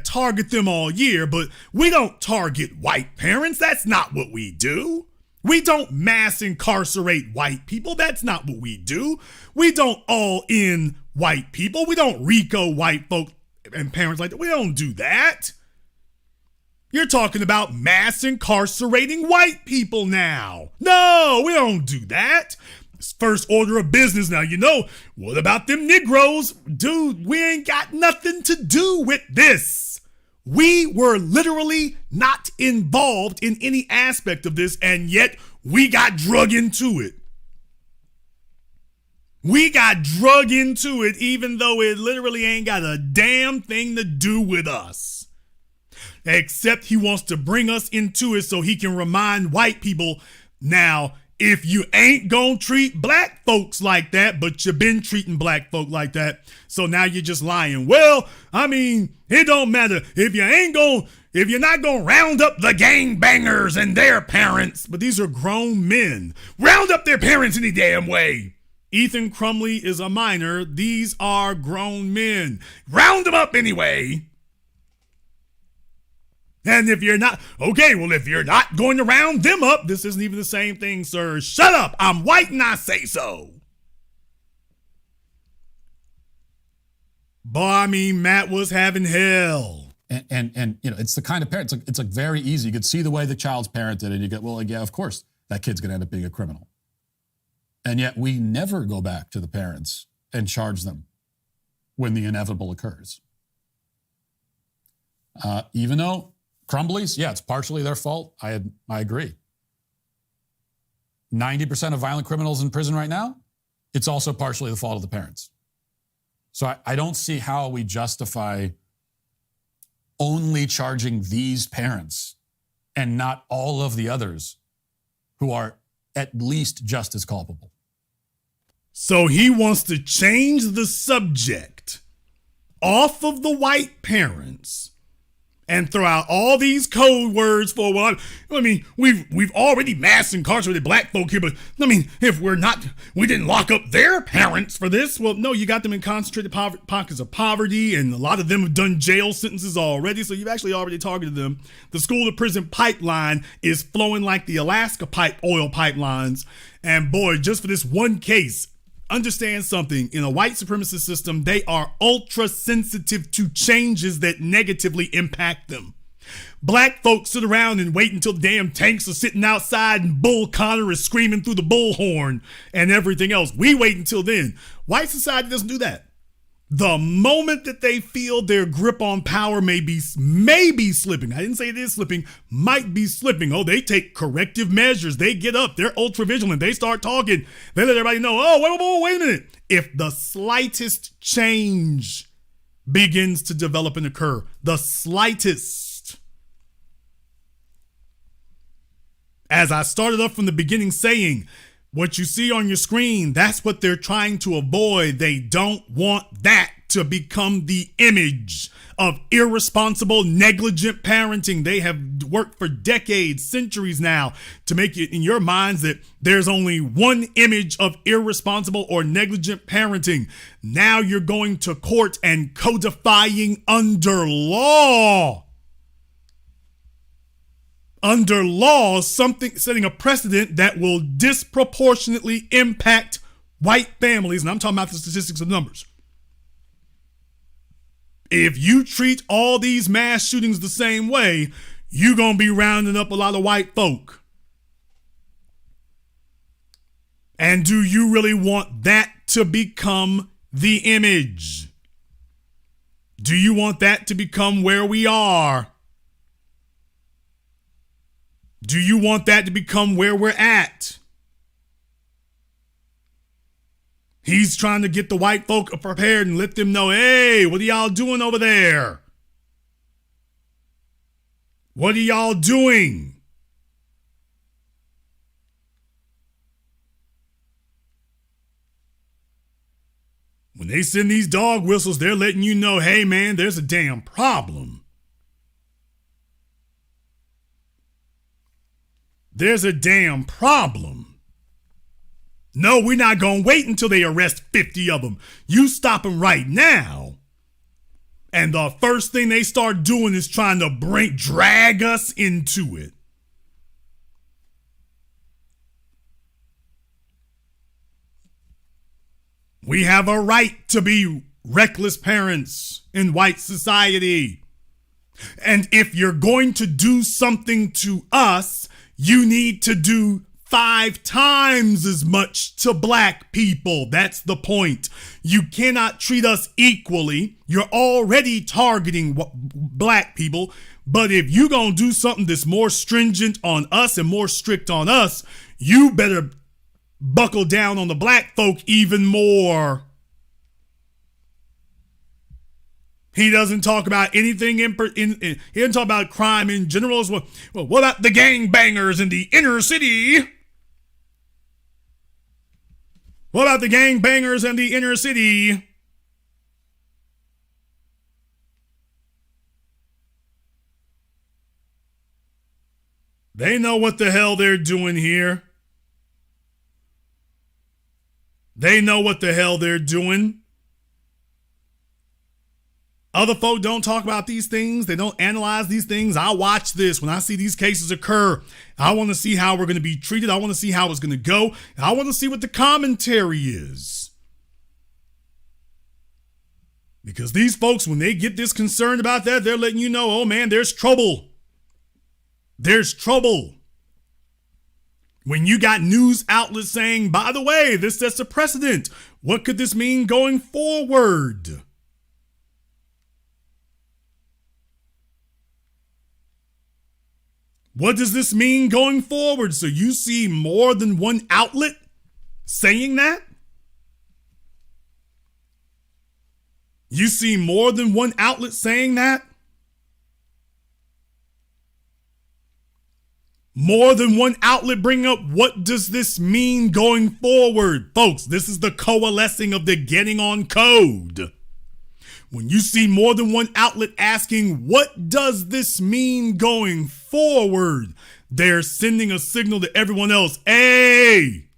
target them all year, but we don't target white parents. That's not what we do. We don't mass incarcerate white people. That's not what we do. We don't all in white people. We don't RICO white folk and parents like that. We don't do that. You're talking about mass incarcerating white people now. No, we don't do that. It's first order of business now. What about them Negroes? Dude, we ain't got nothing to do with this. We were literally not involved in any aspect of this, and yet we got drug into it. We got drug into it even though it literally ain't got a damn thing to do with us. Except he wants to bring us into it so he can remind white people, now, if you ain't gonna treat black folks like that, but you've been treating black folk like that, so now you're just lying. Well, it don't matter. If you're not gonna round up the gangbangers and their parents, but these are grown men. Round up their parents any damn way. Ethan Crumbley is a minor. These are grown men. Round them up anyway. And if you're not going to round them up, this isn't even the same thing, sir. Shut up. I'm white and I say so. Boy, Matt was having hell. And it's the kind of parent, it's like very easy. You could see the way the child's parented and you get, well, yeah, of course, that kid's going to end up being a criminal. And yet we never go back to the parents and charge them when the inevitable occurs. Even though Crumbley's, it's partially their fault. I agree. 90% of violent criminals in prison right now, it's also partially the fault of the parents. So I don't see how we justify only charging these parents and not all of the others who are at least just as culpable. So he wants to change the subject off of the white parents and throw out all these code words for, well, I mean, we've already mass incarcerated black folk here, but I mean, if we didn't lock up their parents for this. Well, no, you got them in concentrated pockets of poverty, and a lot of them have done jail sentences already, so you've actually already targeted them. The school to prison pipeline is flowing like the Alaska oil pipelines, and boy, just for this one case, understand something. In a white supremacist system, they are ultra sensitive to changes that negatively impact them. Black folks sit around and wait until the damn tanks are sitting outside and Bull Connor is screaming through the bullhorn and everything else. We wait until then. White society doesn't do that. The moment that they feel their grip on power may be slipping, I didn't say it is slipping, might be slipping. Oh, they take corrective measures. They get up. They're ultra vigilant. They start talking. They let everybody know, oh, wait a minute. If the slightest change begins to develop and occur, the slightest. As I started up from the beginning saying, what you see on your screen, that's what they're trying to avoid. They don't want that to become the image of irresponsible, negligent parenting. They have worked for decades, centuries now, to make it in your minds that there's only one image of irresponsible or negligent parenting. Now you're going to court and codifying under law. Under law, something setting a precedent that will disproportionately impact white families, and I'm talking about the statistics of numbers. If you treat all these mass shootings the same way, you're going to be rounding up a lot of white folk. And do you really want that to become the image? Do you want that to become where we are? Do you want that to become where we're at? He's trying to get the white folk prepared and let them know, hey, what are y'all doing over there? What are y'all doing? When they send these dog whistles, they're letting you know, hey, man, there's a damn problem. There's a damn problem. No, we're not going to wait until they arrest 50 of them. You stop them right now. And the first thing they start doing is trying to drag us into it. We have a right to be reckless parents in white society. And if you're going to do something to us, you need to do 5 times as much to black people. That's the point. You cannot treat us equally. You're already targeting black people. But if you're going to do something that's more stringent on us and more strict on us, you better buckle down on the black folk even more. He doesn't talk about anything he doesn't talk about crime in general as well. Well, what about the gangbangers in the inner city? What about the gangbangers in the inner city? They know what the hell they're doing here. They know what the hell they're doing. Other folk don't talk about these things. They don't analyze these things. I watch this. When I see these cases occur, I want to see how we're going to be treated. I want to see how it's going to go. I want to see what the commentary is. Because these folks, when they get this concerned about that, they're letting you know, oh man, there's trouble. There's trouble. When you got news outlets saying, by the way, this sets a precedent. What could this mean going forward? What does this mean going forward? So you see more than one outlet saying that? You see more than one outlet saying that? More than one outlet bringing up, what does this mean going forward? Folks, this is the coalescing of the getting on code. when you see more than one outlet asking, what does this mean going forward? They're sending a signal to everyone else. Hey,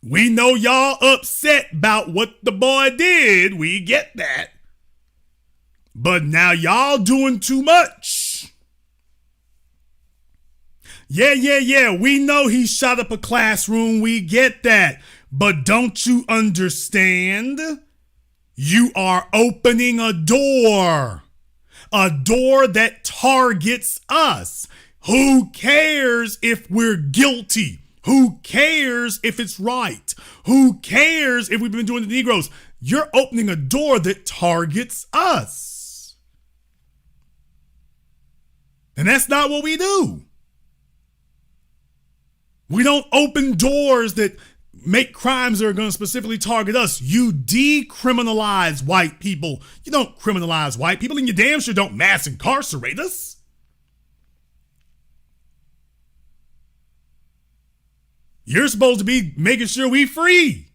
we know y'all upset about what the boy did. We get that. But now y'all doing too much. Yeah. We know he shot up a classroom. We get that. But don't you understand? You are opening a door that targets us. Who cares if we're guilty? Who cares if it's right? Who cares if we've been doing the Negroes? You're opening a door that targets us. And that's not what we do. We don't open doors that make crimes that are going to specifically target us. You decriminalize white people. You don't criminalize white people, and you damn sure don't mass incarcerate us. You're supposed to be making sure we free.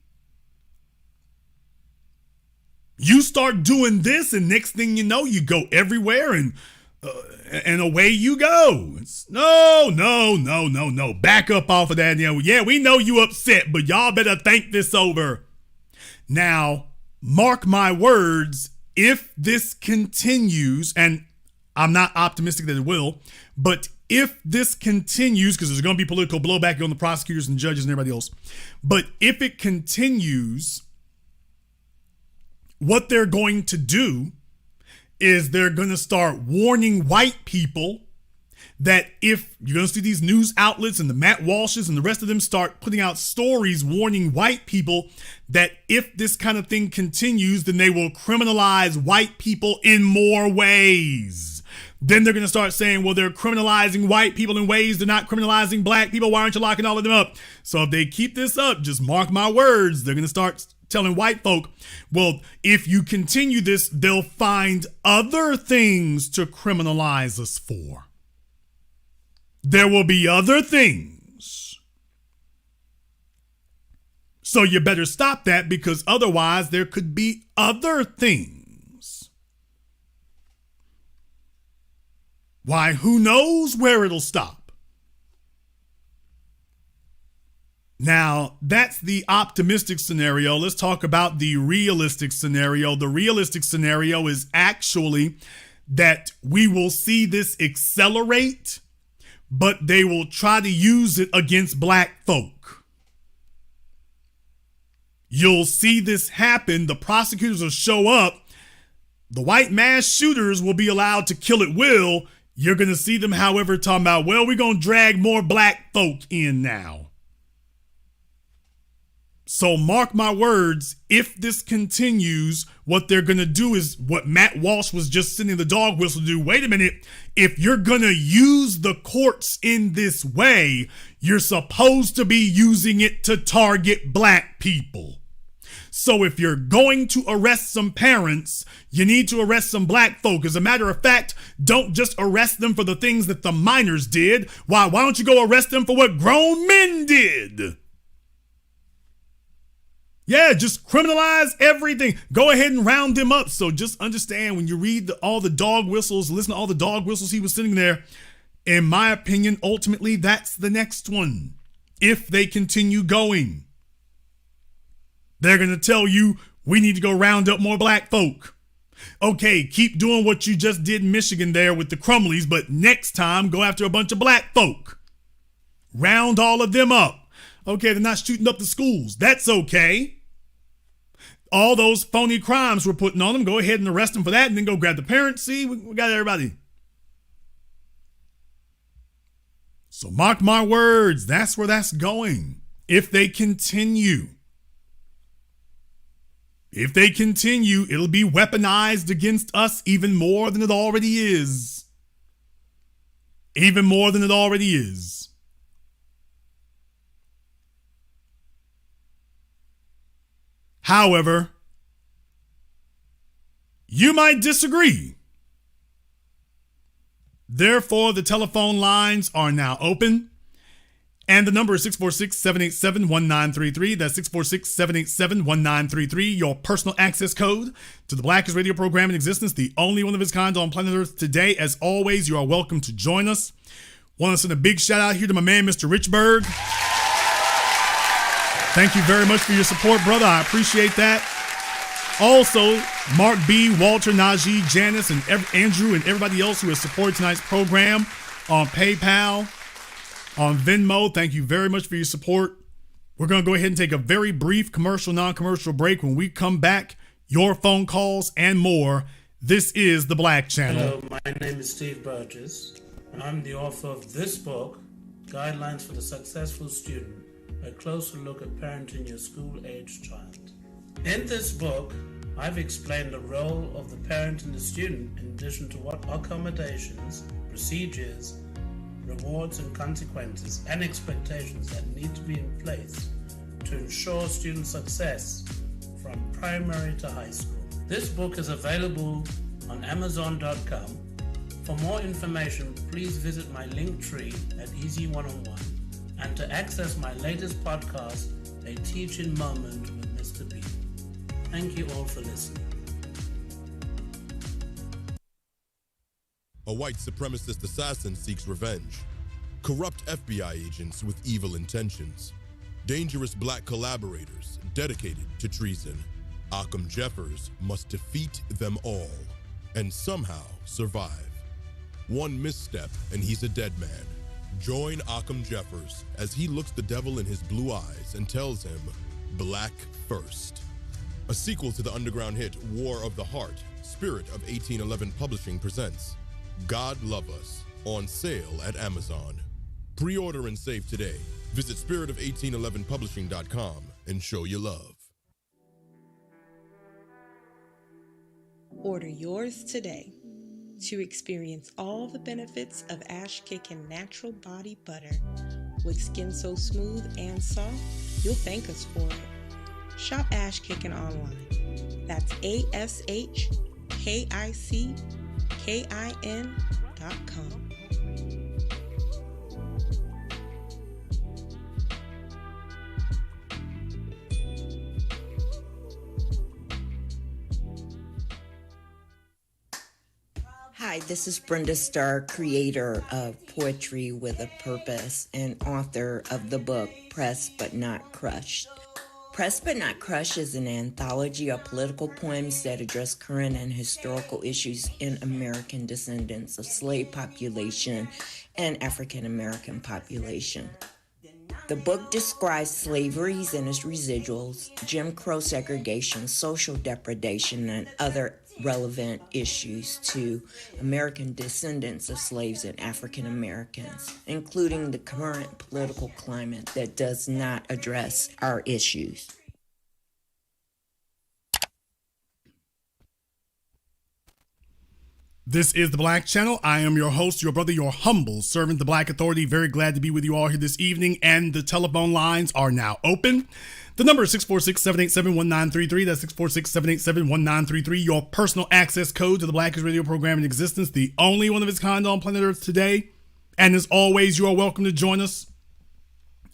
You start doing this, and next thing you know, you go everywhere, and away you go. No. Back up off of that. Yeah, we know you upset, but y'all better think this over. Now, mark my words, if this continues, and I'm not optimistic that it will, but if this continues, because there's going to be political blowback on the prosecutors and judges and everybody else, but if it continues, what they're going to do is they're going to start warning white people that if you're going to see these news outlets and the Matt Walshes and the rest of them start putting out stories warning white people that if this kind of thing continues, then they will criminalize white people in more ways. Then they're going to start saying, well, they're criminalizing white people in ways they're not criminalizing black people. Why aren't you locking all of them up? So if they keep this up, just mark my words, they're going to start telling white folk, well, if you continue this, they'll find other things to criminalize us for. There will be other things. So you better stop that, because otherwise there could be other things. Why, who knows where it'll stop? Now, that's the optimistic scenario. Let's talk about the realistic scenario. The realistic scenario is actually that we will see this accelerate, but they will try to use it against black folk. You'll see this happen. The prosecutors will show up. The white mass shooters will be allowed to kill at will. You're going to see them, however, talking about, well, we're going to drag more black folk in now. So mark my words, if this continues, what they're going to do is what Matt Walsh was just sending the dog whistle to do. Wait a minute. If you're going to use the courts in this way, you're supposed to be using it to target black people. So if you're going to arrest some parents, you need to arrest some black folk. As a matter of fact, don't just arrest them for the things that the minors did. Why don't you go arrest them for what grown men did? Yeah, just criminalize everything. Go ahead and round them up. So just understand, when you read all the dog whistles, listen to all the dog whistles he was sitting there, in my opinion, ultimately, that's the next one. If they continue going, they're going to tell you, we need to go round up more black folk. Okay, keep doing what you just did in Michigan there with the Crumleys, but next time, go after a bunch of black folk. Round all of them up. Okay, they're not shooting up the schools. That's okay. All those phony crimes we're putting on them, go ahead and arrest them for that, and then go grab the parents. See, we got everybody. So mark my words, that's where that's going. If they continue, it'll be weaponized against us even more than it already is. Even more than it already is. However, you might disagree. Therefore, the telephone lines are now open. And the number is 646-787-1933. That's 646-787-1933. Your personal access code to the blackest radio program in existence, the only one of its kind on planet Earth today. As always, you are welcome to join us. Want to send a big shout out here to my man, Mr. Richburg. Thank you very much for your support, brother. I appreciate that. Also, Mark B., Walter, Najee, Janice, and Andrew, and everybody else who has supported tonight's program on PayPal, on Venmo. Thank you very much for your support. We're going to go ahead and take a very brief commercial, non-commercial break. When we come back, your phone calls and more. This is The Black Channel. Hello, my name is Steve Burgess. I'm the author of this book, Guidelines for the Successful Student, a closer look at parenting your school-aged child. In this book, I've explained the role of the parent and the student in addition to what accommodations, procedures, rewards and consequences and expectations that need to be in place to ensure student success from primary to high school. This book is available on Amazon.com. For more information, please visit my link tree at Easy One-on-One, and to access my latest podcast, A Teaching Moment with Mr. B. Thank you all for listening. A white supremacist assassin seeks revenge. Corrupt FBI agents with evil intentions. Dangerous black collaborators dedicated to treason. Occam Jeffers must defeat them all and somehow survive. One misstep and he's a dead man. Join Occam Jeffers as he looks the devil in his blue eyes and tells him, Black first. A sequel to the underground hit War of the Heart, Spirit of 1811 Publishing presents God Love Us, on sale at Amazon. Pre-order and save today. Visit spiritOf1811publishing.com and show your love. Order yours today to experience all the benefits of Ash Kickin' Natural Body Butter. With skin so smooth and soft, you'll thank us for it. Shop Ash Kickin' online. That's ASHKICKIN.com. Hi, this is Brenda Starr, creator of Poetry with a Purpose and author of the book Pressed But Not Crushed. Pressed But Not Crushed is an anthology of political poems that address current and historical issues in American descendants of slave population and African American population. The book describes slaveries and its residuals, Jim Crow segregation, social depredation, and other relevant issues to American descendants of slaves and African Americans, including the current political climate that does not address our issues. This is The Black Channel. I am your host, your brother, your humble servant, the Black Authority. Very glad to be with you all here this evening, and the telephone lines are now open. The number is 646-787-1933. That's 646-787-1933. Your personal access code to the blackest radio program in existence, the only one of its kind on planet Earth today. And as always, you are welcome to join us.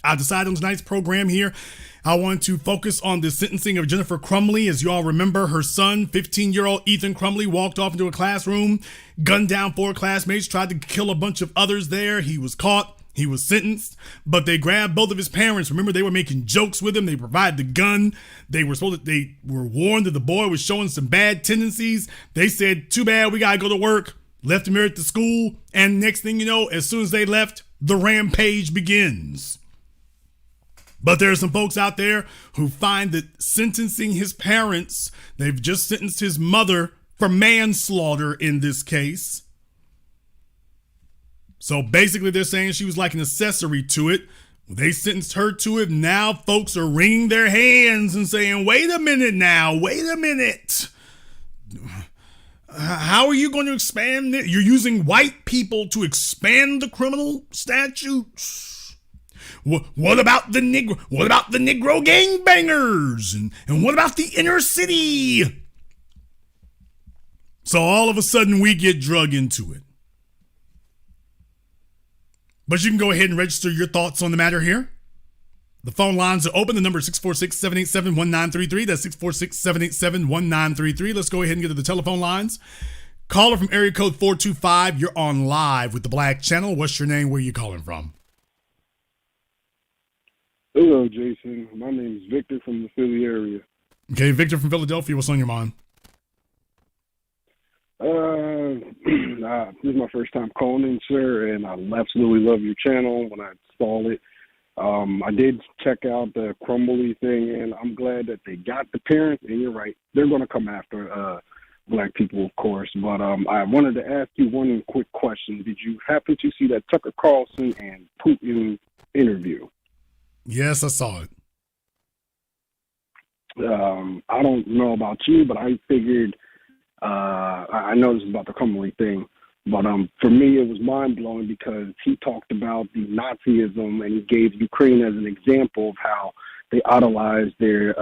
I decided on tonight's program here, I want to focus on the sentencing of Jennifer Crumbley. As you all remember, her son, 15-year-old Ethan Crumbley, walked off into a classroom, gunned down 4 classmates, tried to kill a bunch of others there. He was caught. He was sentenced, but they grabbed both of his parents. Remember, they were making jokes with him. They provided the gun. They were warned that the boy was showing some bad tendencies. They said, too bad, we got to go to work. Left him here at the school. And next thing you know, as soon as they left, the rampage begins. But there are some folks out there who find that sentencing his parents, they've just sentenced his mother for manslaughter in this case. So basically they're saying she was like an accessory to it. They sentenced her to it. Now folks are wringing their hands and saying, wait a minute now, wait a minute. How are you going to expand it? You're using white people to expand the criminal statutes. What about the Negro? What about the Negro gangbangers? And what about the inner city? So all of a sudden we get drug into it. But you can go ahead and register your thoughts on the matter here. The phone lines are open. The number is 646-787-1933. That's 646-787-1933. Let's go ahead and get to the telephone lines. Caller from area code 425. You're on live with the Black Channel. What's your name? Where are you calling from? Hello, Jason. My name is Victor from the Philly area. Okay, Victor from Philadelphia. What's on your mind? This is my first time calling in, sir, and I absolutely love your channel when I installed it. I did check out the Crumbly thing, and I'm glad that they got the parents, and you're right. They're going to come after black people, of course. But I wanted to ask you one quick question. Did you happen to see that Tucker Carlson and Putin interview? Yes, I saw it. I don't know about you, but I figured I know this is about the Crumbly thing, but for me it was mind-blowing because he talked about the Nazism and he gave Ukraine as an example of how they idolize their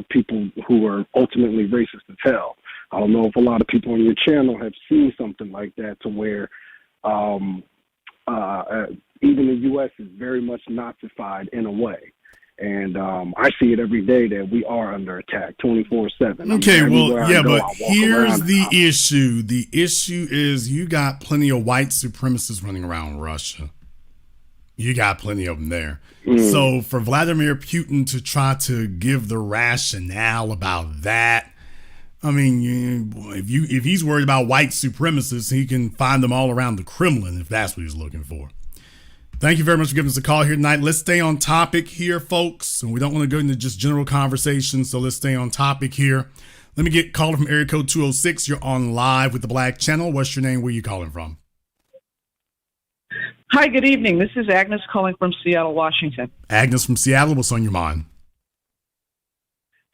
people who are ultimately racist as hell. I don't know if a lot of people on your channel have seen something like that to where even the U.S. is very much Nazified in a way. And I see it every day that we are under attack 24/7. Okay, well, yeah, but here's the issue. The issue is you got plenty of white supremacists running around Russia. You got plenty of them there. So for Vladimir Putin to try to give the rationale about that, I mean, if he's worried about white supremacists, he can find them all around the Kremlin if that's what he's looking for. Thank you very much for giving us a call here tonight. Let's stay on topic here, folks. And we don't want to go into just general conversation, so let's stay on topic here. Let me get caller from area code 206. You're on live with the Black Channel. What's your name? Where are you calling from? Hi, good evening. This is Agnes calling from Seattle, Washington. Agnes from Seattle. What's on your mind?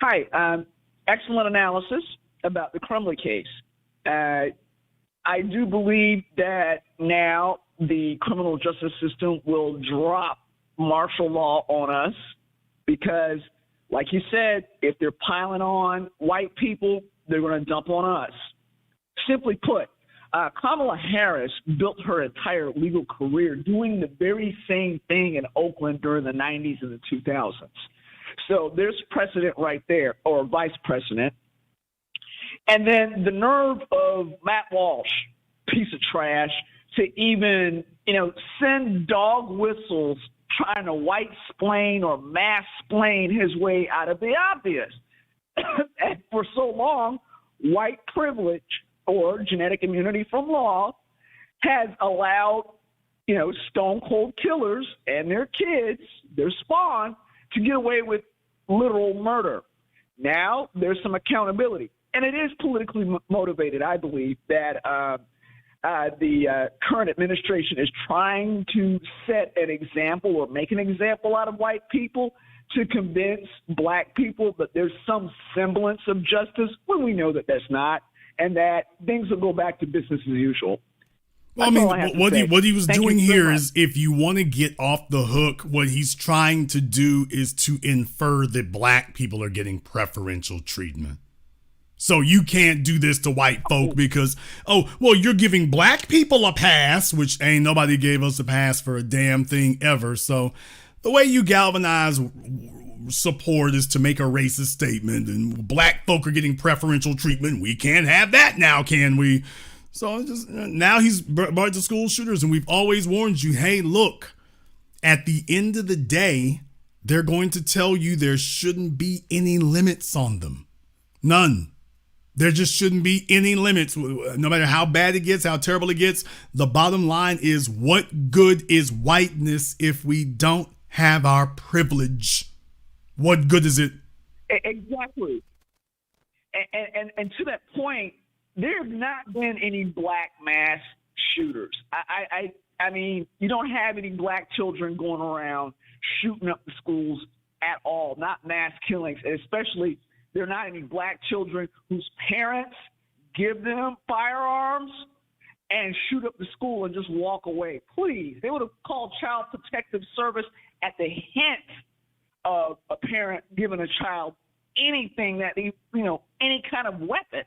Hi. Excellent analysis about the Crumbly case. I do believe that now the criminal justice system will drop martial law on us because, like you said, if they're piling on white people, they're going to dump on us. Simply put, Kamala Harris built her entire legal career doing the very same thing in Oakland during the 90s and the 2000s. So there's precedent right there, or vice precedent. And then the nerve of Matt Walsh, piece of trash, to even, send dog whistles trying to white-splain or mass-splain his way out of the obvious. And for so long, white privilege or genetic immunity from law has allowed, stone-cold killers and their kids, their spawn, to get away with literal murder. Now there's some accountability. And it is politically motivated, I believe, that the current administration is trying to set an example or make an example out of white people to convince black people that there's some semblance of justice when we know that that's not, and that things will go back to business as usual. Well, I mean, what he was doing here is, if you want to get off the hook, what he's trying to do is to infer that black people are getting preferential treatment. So you can't do this to white folk because, you're giving black people a pass, which ain't nobody gave us a pass for a damn thing ever. So the way you galvanize support is to make a racist statement, and black folk are getting preferential treatment. We can't have that now, can we? So now he's brought to school shooters, and we've always warned you, hey, look, at the end of the day, they're going to tell you there shouldn't be any limits on them. None. There just shouldn't be any limits. No matter how bad it gets, how terrible it gets, the bottom line is, what good is whiteness if we don't have our privilege? What good is it? Exactly. And to that point, there have not been any black mass shooters. I mean, you don't have any black children going around shooting up the schools at all, not mass killings, especially there are not any black children whose parents give them firearms and shoot up the school and just walk away. Please, they would have called Child Protective Service at the hint of a parent giving a child anything that any kind of weapon.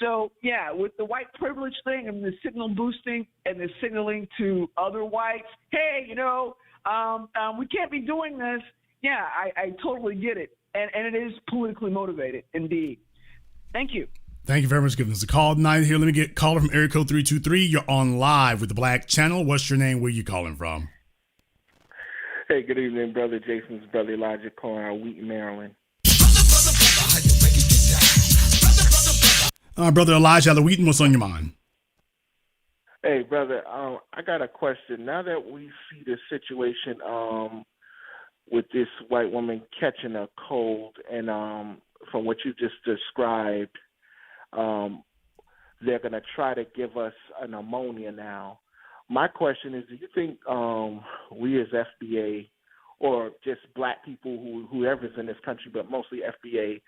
So, yeah, with the white privilege thing and the signal boosting and the signaling to other whites, hey, we can't be doing this. Yeah, I totally get it. And it is politically motivated, indeed. Thank you. Thank you very much for giving us a call tonight. Here, let me get caller from area code 323. You're on live with the Black Channel. What's your name? Where you calling from? Hey, good evening, Brother Jason's brother Elijah calling out Wheaton, Maryland. Brother Elijah out of Wheaton, what's on your mind? Hey, brother, I got a question. Now that we see the situation with this white woman catching a cold, and from what you just described, they're going to try to give us a pneumonia now. My question is, do you think we as FBA, or just black people, whoever's in this country, but mostly FBA,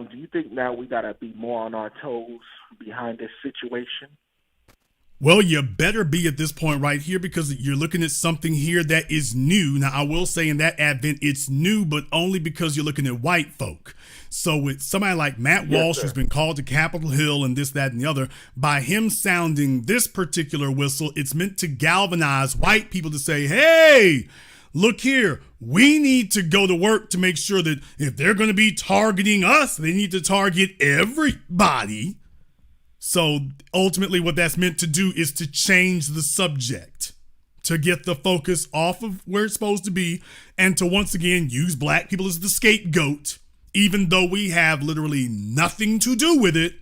do you think now we got to be more on our toes behind this situation? Well, you better be at this point right here, because you're looking at something here that is new. Now, I will say in that advent, it's new, but only because you're looking at white folk. So with somebody like Matt Walsh, who's been called to Capitol Hill and this, that, and the other, by him sounding this particular whistle, it's meant to galvanize white people to say, hey, look here, we need to go to work to make sure that if they're going to be targeting us, they need to target everybody. So ultimately what that's meant to do is to change the subject, to get the focus off of where it's supposed to be, and to once again use black people as the scapegoat, even though we have literally nothing to do with it,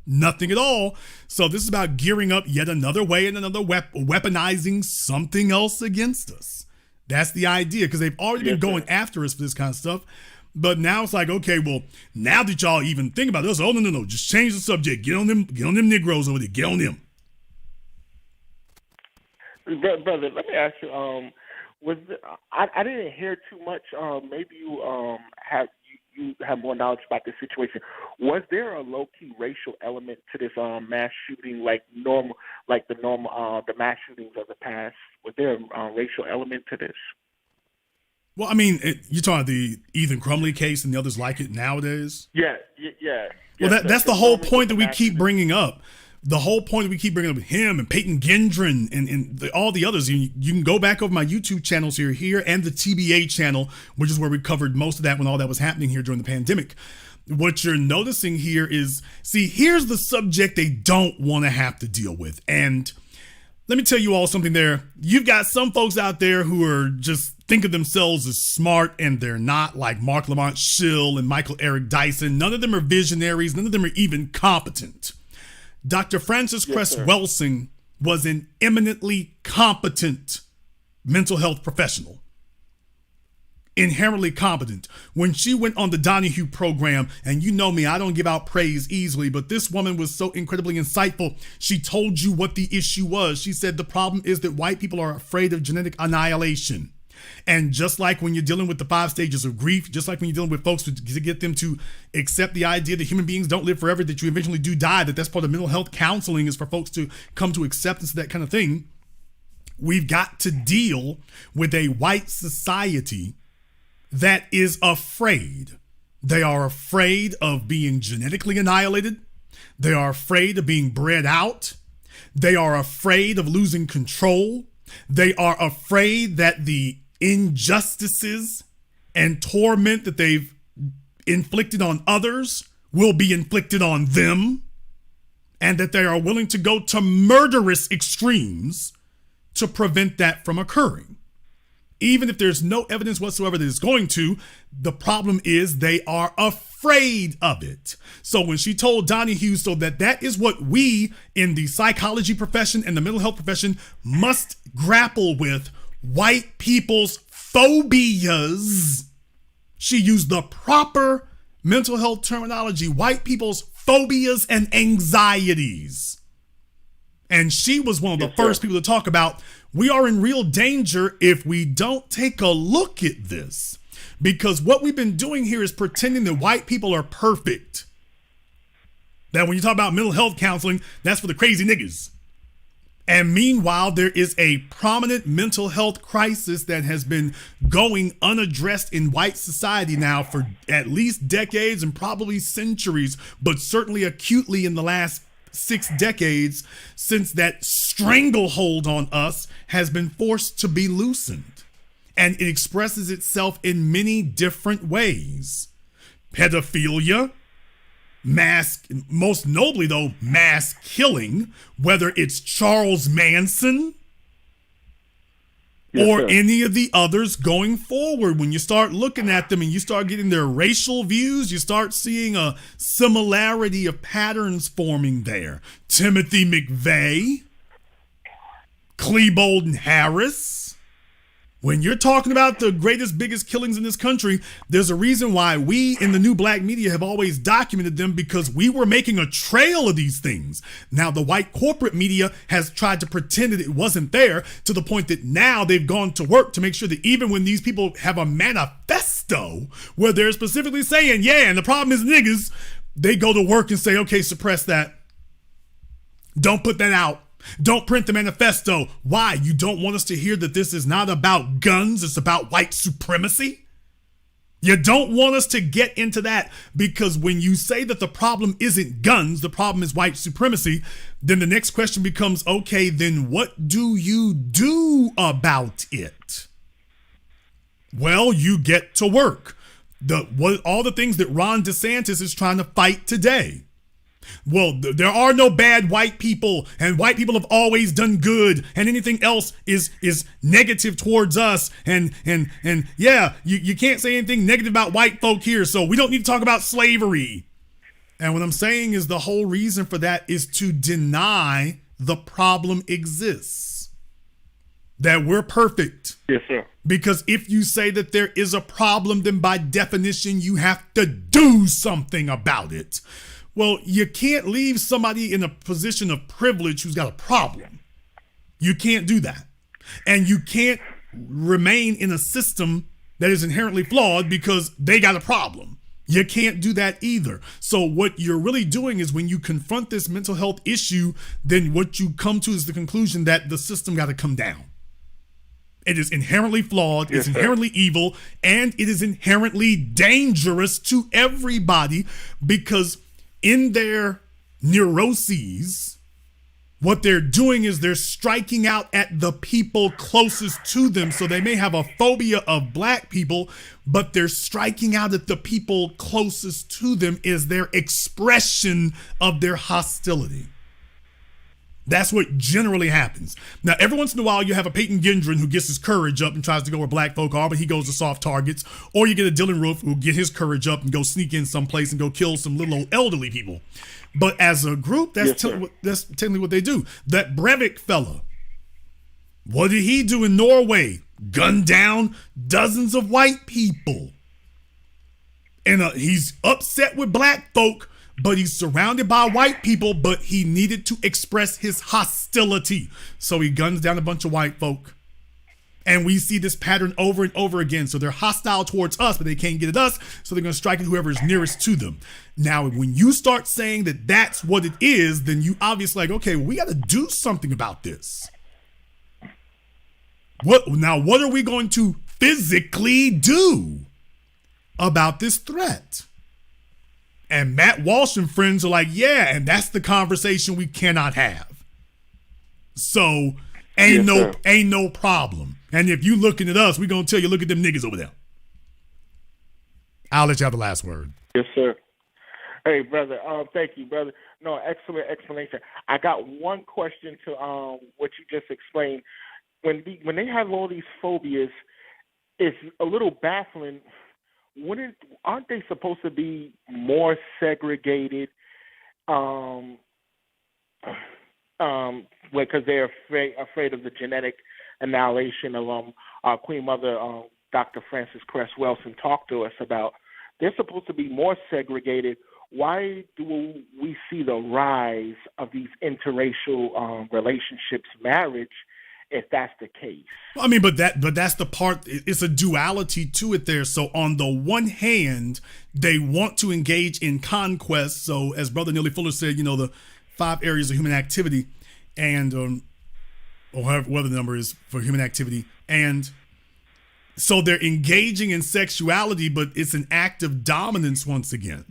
nothing at all. So this is about gearing up yet another way and another weaponizing something else against us. That's the idea, because they've already been going after us for this kind of stuff. But now it's like, okay, well, now that y'all even think about this, oh, no, just change the subject. Get on them Negroes over there. Get on them. Brother, let me ask you, I didn't hear too much. Maybe you have more knowledge about this situation. Was there a low-key racial element to this mass shooting, like the mass shootings of the past? Was there a racial element to this? Well, I mean, you're talking the Ethan Crumbley case and the others like it nowadays? Yeah. Well, that's the whole point that we keep bringing up. The whole point that we keep bringing up with him and Peyton Gendron and all the others. You can go back over my YouTube channels here and the TBA channel, which is where we covered most of that when all that was happening here during the pandemic. What you're noticing here is, see, here's the subject they don't want to have to deal with. And let me tell you all something there. You've got some folks out there who are just think of themselves as smart, and they're not, like Mark Lamont Schill and Michael Eric Dyson. None of them are visionaries. None of them are even competent. Dr. Frances Cress Welsing was an eminently competent mental health professional. Inherently competent. When she went on the Donahue program, and you know me, I don't give out praise easily, but this woman was so incredibly insightful. She told you what the issue was. She said the problem is that white people are afraid of genetic annihilation. And just like when you're dealing with the 5 stages of grief, just like when you're dealing with folks to get them to accept the idea that human beings don't live forever, that you eventually do die, that's part of mental health counseling, is for folks to come to acceptance of that kind of thing. We've got to deal with a white society that is afraid. They are afraid of being genetically annihilated. They are afraid of being bred out. They are afraid of losing control. They are afraid that the injustices and torment that they've inflicted on others will be inflicted on them, and that they are willing to go to murderous extremes to prevent that from occurring. Even if there's no evidence whatsoever that it's going to, the problem is they are afraid of it. So when she told Donahue, so that is what we in the psychology profession and the mental health profession must grapple with, white people's phobias. She used the proper mental health terminology, white people's phobias and anxieties. And she was one of the first people to talk about, we are in real danger if we don't take a look at this. Because what we've been doing here is pretending that white people are perfect. That when you talk about mental health counseling, that's for the crazy niggas. And meanwhile, there is a prominent mental health crisis that has been going unaddressed in white society now for at least decades and probably centuries, but certainly acutely in the last 6 decades, since that stranglehold on us has been forced to be loosened. And it expresses itself in many different ways. Pedophilia, most notably though, mass killing, whether it's Charles Manson or any of the others going forward. When you start looking at them and you start getting their racial views, you start seeing a similarity of patterns forming there. Timothy McVeigh, Klebold Harris. When you're talking about the greatest, biggest killings in this country, there's a reason why we in the new black media have always documented them, because we were making a trail of these things. Now, the white corporate media has tried to pretend that it wasn't there, to the point that now they've gone to work to make sure that even when these people have a manifesto where they're specifically saying, yeah, and the problem is niggas, they go to work and say, okay, suppress that. Don't put that out. Don't print the manifesto. Why? You don't want us to hear that this is not about guns, it's about white supremacy? You don't want us to get into that, because when you say that the problem isn't guns, the problem is white supremacy, then the next question becomes, okay, then what do you do about it? Well, you get to work. All the things that Ron DeSantis is trying to fight today. Well, there are no bad white people, and white people have always done good, and anything else is negative towards us. And yeah, you can't say anything negative about white folk here, so we don't need to talk about slavery. And what I'm saying is the whole reason for that is to deny the problem exists, that we're perfect. Yes, sir. Because if you say that there is a problem, then by definition, you have to do something about it. Well, you can't leave somebody in a position of privilege who's got a problem. You can't do that. And you can't remain in a system that is inherently flawed because they got a problem. You can't do that either. So what you're really doing is, when you confront this mental health issue, then what you come to is the conclusion that the system got to come down. It is inherently flawed, it's inherently evil, and it is inherently dangerous to everybody, because in their neuroses, what they're doing is they're striking out at the people closest to them. So they may have a phobia of black people, but they're striking out at the people closest to them as their expression of their hostility. That's what generally happens. Now, every once in a while, you have a Peyton Gendron who gets his courage up and tries to go where black folk are, but he goes to soft targets. Or you get a Dylan Roof who get his courage up and go sneak in someplace and go kill some little old elderly people. But as a group, that's technically what they do. That Breivik fella, what did he do in Norway? Gun down dozens of white people. And he's upset with black folk, but he's surrounded by white people, but he needed to express his hostility. So he guns down a bunch of white folk. And we see this pattern over and over again. So they're hostile towards us, but they can't get at us, so they're going to strike at whoever is nearest to them. Now, when you start saying that that's what it is, then you obviously like, okay, well, we got to do something about this. What are we going to physically do about this threat? And Matt Walsh and friends are like, yeah, and that's the conversation we cannot have. So ain't no problem. And if you looking at us, we're gonna tell you, look at them niggas over there. I'll let you have the last word. Yes, sir. Hey, brother. Thank you, brother. No, excellent explanation. I got one question to what you just explained. When they have all these phobias, it's a little baffling. Aren't they supposed to be more segregated? Because they're afraid of the genetic annihilation of our Queen Mother, Dr. Frances Cress Welsing, talked to us about. They're supposed to be more segregated. Why do we see the rise of these interracial relationships, marriage, if that's the case? I mean, but that's the part. It's a duality to it there. So on the one hand, they want to engage in conquest. So as Brother Neely Fuller said, the 5 areas of human activity, and or whatever the number is for human activity. And so they're engaging in sexuality, but it's an act of dominance once again.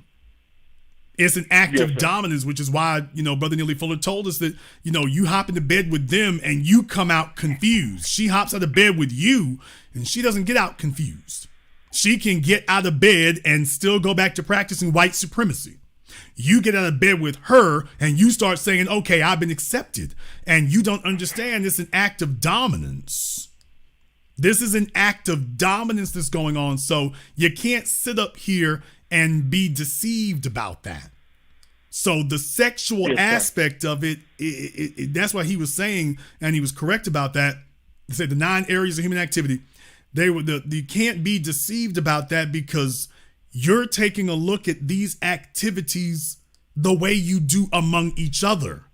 It's an act of dominance, which is why, Brother Neely Fuller told us that, you hop into bed with them and you come out confused. She hops out of bed with you and she doesn't get out confused. She can get out of bed and still go back to practicing white supremacy. You get out of bed with her and you start saying, okay, I've been accepted. And you don't understand it's an act of dominance. This is an act of dominance that's going on. So you can't sit up here and be deceived about that. So the sexual aspect of it, that's why he was saying, and he was correct about that. He said the 9 areas of human activity, you can't be deceived about that because you're taking a look at these activities the way you do among each other.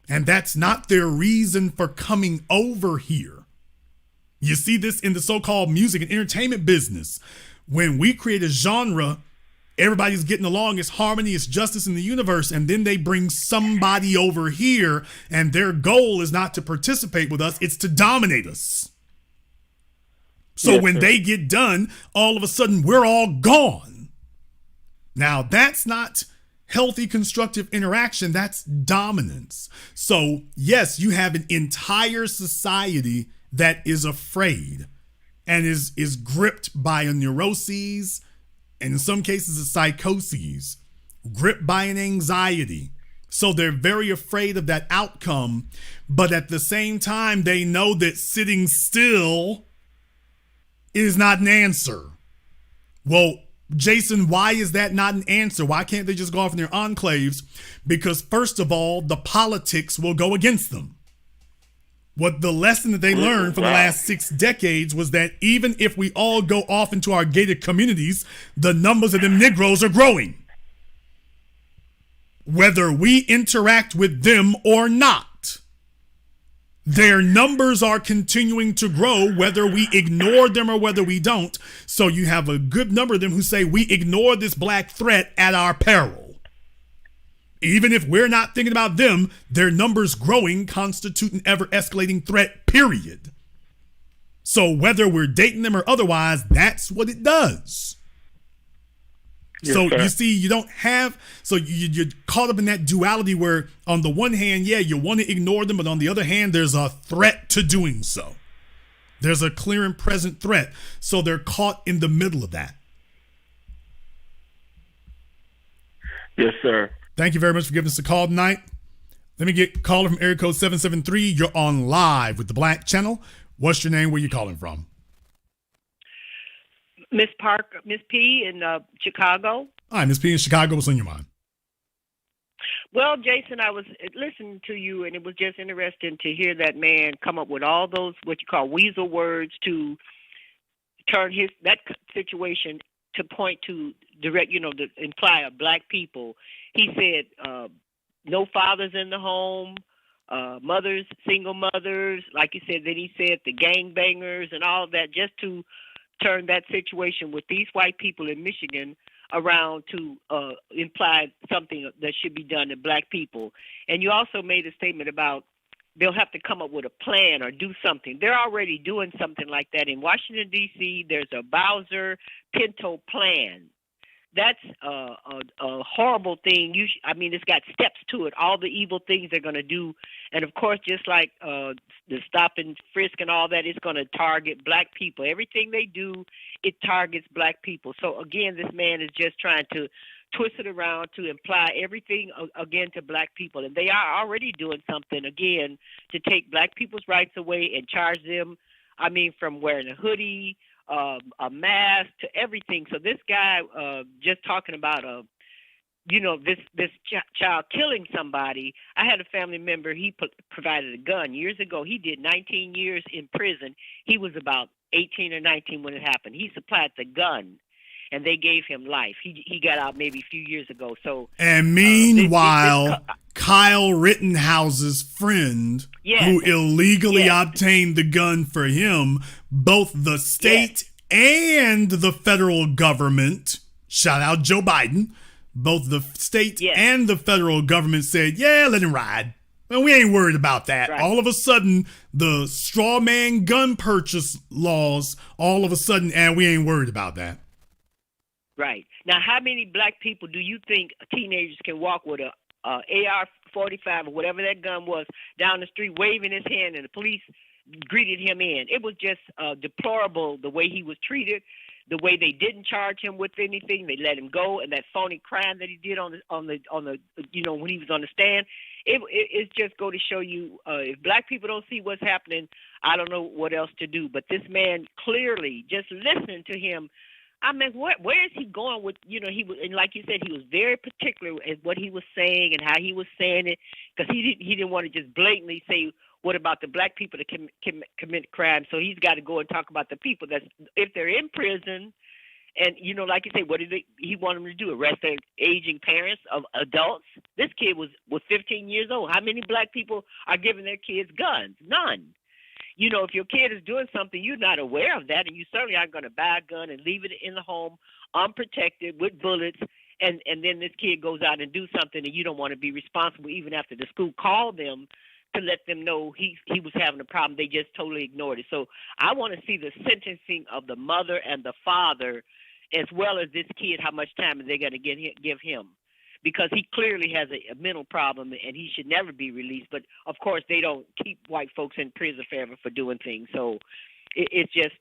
And that's not their reason for coming over here. You see this in the so-called music and entertainment business. When we create a genre, everybody's getting along, it's harmony, it's justice in the universe, and then they bring somebody over here, and their goal is not to participate with us, it's to dominate us. So when they get done, all of a sudden, we're all gone. Now, that's not healthy, constructive interaction, that's dominance. So, yes, you have an entire society that is afraid and is gripped by a neuroses, and in some cases a psychoses, gripped by an anxiety. So they're very afraid of that outcome, but at the same time, they know that sitting still is not an answer. Well, Jason, why is that not an answer? Why can't they just go off in their enclaves? Because first of all, the politics will go against them. What the lesson that they learned for the last 6 decades was that even if we all go off into our gated communities, the numbers of them Negroes are growing. Whether we interact with them or not, their numbers are continuing to grow, whether we ignore them or whether we don't. So you have a good number of them who say we ignore this black threat at our peril. Even if we're not thinking about them, their numbers growing constitute an ever-escalating threat, period. So whether we're dating them or otherwise, that's what it does. Yes, so sir. you see, you don't have, so you're caught up in that duality where on the one hand, yeah, you want to ignore them, but on the other hand, there's a threat to doing so. There's a clear and present threat. So they're caught in the middle of that. Yes, sir. Thank you very much for giving us a call tonight. Let me get caller from area code 773. You're on live with the Black Channel. What's your name? Where you calling from? Miss P in Chicago. Hi, Miss P in Chicago. What's on your mind? Well, Jason, I was listening to you, and it was just interesting to hear that man come up with all those what you call weasel words to turn that situation to point to direct, to imply of black people. He said no fathers in the home, mothers, single mothers, like you said. Then he said the gangbangers and all of that, just to turn that situation with these white people in Michigan around to imply something that should be done to black people. And you also made a statement about they'll have to come up with a plan or do something. They're already doing something like that in Washington, D.C. There's a Bowser-Pinto plan. That's a horrible thing. It's got steps to it, all the evil things they're going to do. And, of course, just like the stop and frisk and all that, it's going to target black people. Everything they do, it targets black people. So, again, this man is just trying to twist it around to imply everything, again, to black people. And they are already doing something, again, to take black people's rights away and charge them, from wearing a hoodie, a mask, to everything. So this guy, just talking about this child killing somebody. I had a family member. He provided a gun years ago. He did 19 years in prison. He was about 18 or 19 when it happened. He supplied the gun, and they gave him life. He got out maybe a few years ago. So and meanwhile, Kyle Rittenhouse's friend, who illegally obtained the gun for him, both the state and the federal government, shout out Joe Biden, both the state and the federal government said, yeah, let him ride. Well, we ain't worried about that. Right. All of a sudden, the straw man gun purchase laws, all of a sudden, and we ain't worried about that. Right. Now, how many black people do you think teenagers can walk with a AR-45 or whatever that gun was down the street waving his hand and the police greeted him in? It was just deplorable the way he was treated, the way they didn't charge him with anything. They let him go, and that phony crime that he did on the when he was on the stand. It's just go to show you if black people don't see what's happening, I don't know what else to do. But this man clearly, just listening to him, I mean, where is he going with, he was, and like you said, he was very particular at what he was saying and how he was saying it, because he didn't want to just blatantly say, what about the black people that commit crime? So he's got to go and talk about the people that, if they're in prison, and, like you say, what did he want them to do? Arrest their aging parents of adults? This kid was 15 years old. How many black people are giving their kids guns? None. If your kid is doing something, you're not aware of that, and you certainly aren't going to buy a gun and leave it in the home unprotected with bullets, and then this kid goes out and do something, and you don't want to be responsible even after the school called them to let them know he was having a problem. They just totally ignored it. So I want to see the sentencing of the mother and the father, as well as this kid, how much time are they going to give him? Because he clearly has a mental problem and he should never be released. But, of course, they don't keep white folks in prison forever for doing things. So it's just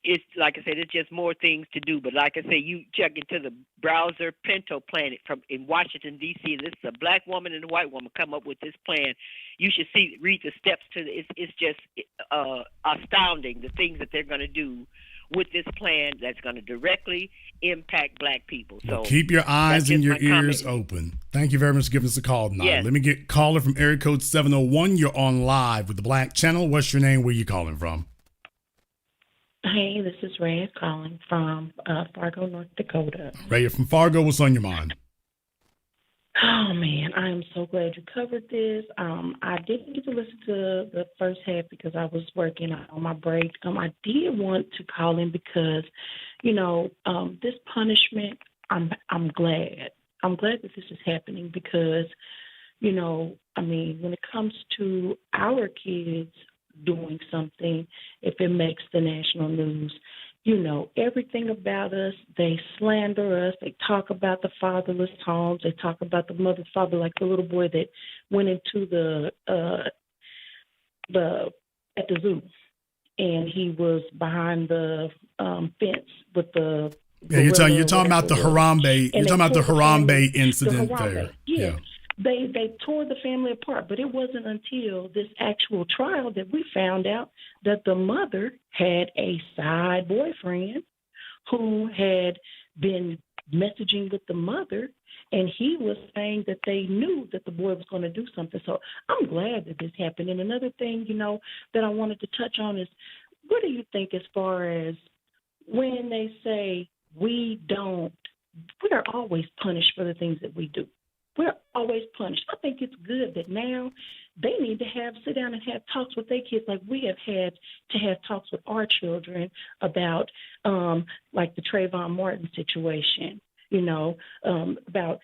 it's like I said, it's just more things to do. But like I say, you check into the browser Pinto Planet in Washington, D.C. This is a black woman and a white woman come up with this plan. You should read the steps to it. It's just astounding, the things that they're going to do with this plan that's going to directly impact black people. So keep your eyes and your ears open. Thank you very much for giving us a call tonight. Yes. Let me get caller from area code 701. You're on live with the Black Channel. What's your name? Where you calling from? Hey, this is Ray calling from Fargo, North Dakota. Ray, you're from Fargo. What's on your mind? Oh, man, I am so glad you covered this. I didn't get to listen to the first half because I was working on my break. I did want to call in because, this punishment, I'm glad. I'm glad that this is happening because, when it comes to our kids doing something, if it makes the national news, everything about us, they slander us. They talk about the fatherless homes. They talk about the mother's father, like the little boy that went into the at the zoo, and he was behind the fence with the. Yeah, you're talking about the Harambe. You're talking about the Harambe incident there. Yeah. They tore the family apart, but it wasn't until this actual trial that we found out that the mother had a side boyfriend who had been messaging with the mother, and he was saying that they knew that the boy was going to do something. So I'm glad that this happened. And another thing, that I wanted to touch on is, what do you think as far as when they say we are always punished for the things that we do? We're always punished. I think it's good that now they need to sit down and have talks with their kids, like we have had to have talks with our children about, like the Trayvon Martin situation. About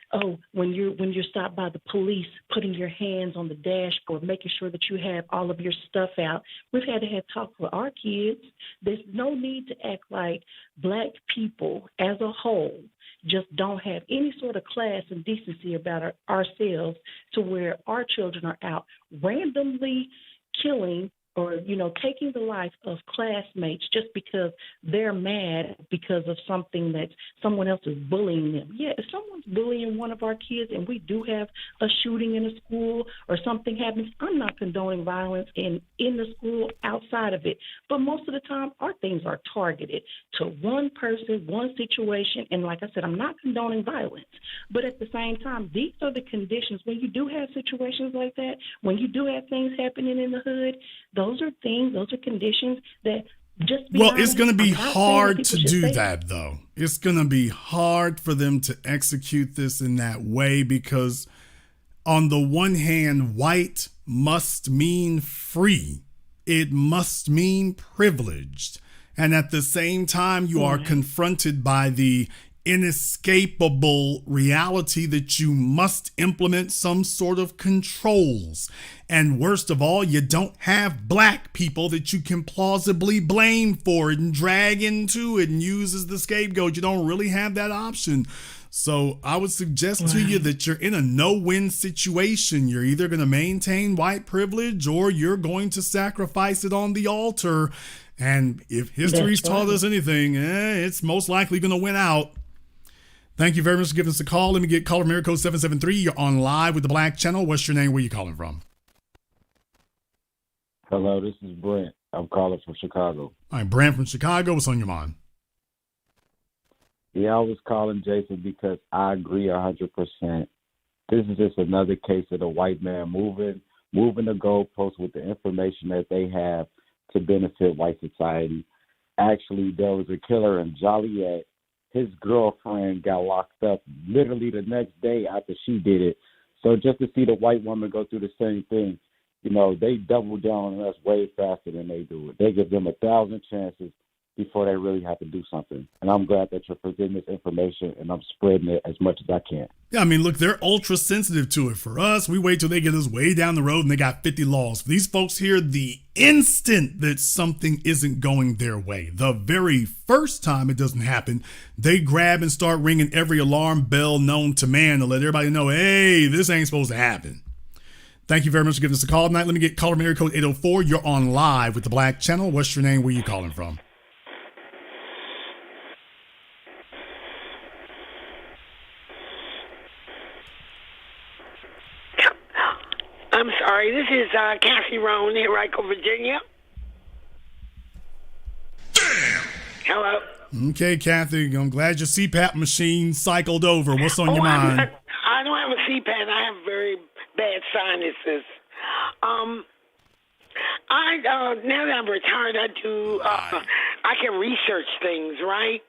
when you're stopped by the police, putting your hands on the dashboard, making sure that you have all of your stuff out. We've had to have talks with our kids. There's no need to act like black people as a whole just don't have any sort of class and decency about ourselves, to where our children are out randomly killing or, taking the life of classmates just because they're mad because of something that someone else is bullying them. Yeah, if someone's bullying one of our kids and we do have a shooting in a school or something happens, I'm not condoning violence in the school, outside of it. But most of the time, our things are targeted to one person, one situation. And like I said, I'm not condoning violence. But at the same time, these are the conditions when you do have situations like that, when you do have things happening in the hood. Those are conditions that just. Well, it's going to be hard to do that, though. It's going to be hard for them to execute this in that way because, on the one hand, white must mean free. It must mean privileged. And at the same time, you are confronted by the inescapable reality that you must implement some sort of controls. And worst of all, you don't have black people that you can plausibly blame for it and drag into it and use as the scapegoat. You don't really have that option. So I would suggest to you that you're in a no-win situation. You're either going to maintain white privilege or you're going to sacrifice it on the altar. And if history's taught us anything, it's most likely going to win out. Thank you very much for giving us a call. Let me get caller Miracle 773. You're on live with the Black Channel. What's your name? Where you calling from? Hello, this is Brent. I'm calling from Chicago. All right, Brent from Chicago. What's on your mind? Yeah, I was calling Jason because I agree 100%. This is just another case of the white man moving the goalposts with the information that they have to benefit white society. Actually, there was a killer in Joliet. His girlfriend got locked up literally the next day after she did it. So just to see the white woman go through the same thing, you know, they double down on us way faster than they do it. They give them 1,000 chances before they really have to do something. And I'm glad that you're presenting this information and I'm spreading it as much as I can. Yeah, I mean, look, they're ultra sensitive to it. For us, we wait till they get us way down the road and they got 50 laws. For these folks here, the instant that something isn't going their way, the very first time it doesn't happen, they grab and start ringing every alarm bell known to man to let everybody know, hey, this ain't supposed to happen. Thank you very much for giving us a call tonight. Let me get caller area code 804. You're on live with the Black Channel. What's your name? Where you calling from? I'm sorry, this is Kathy Roan here, Rico, Virginia. Hello. Okay, Kathy, I'm glad your CPAP machine cycled over. What's on your mind? I don't have a CPAP. I have very bad sinuses. Now that I'm retired, I can research things, right?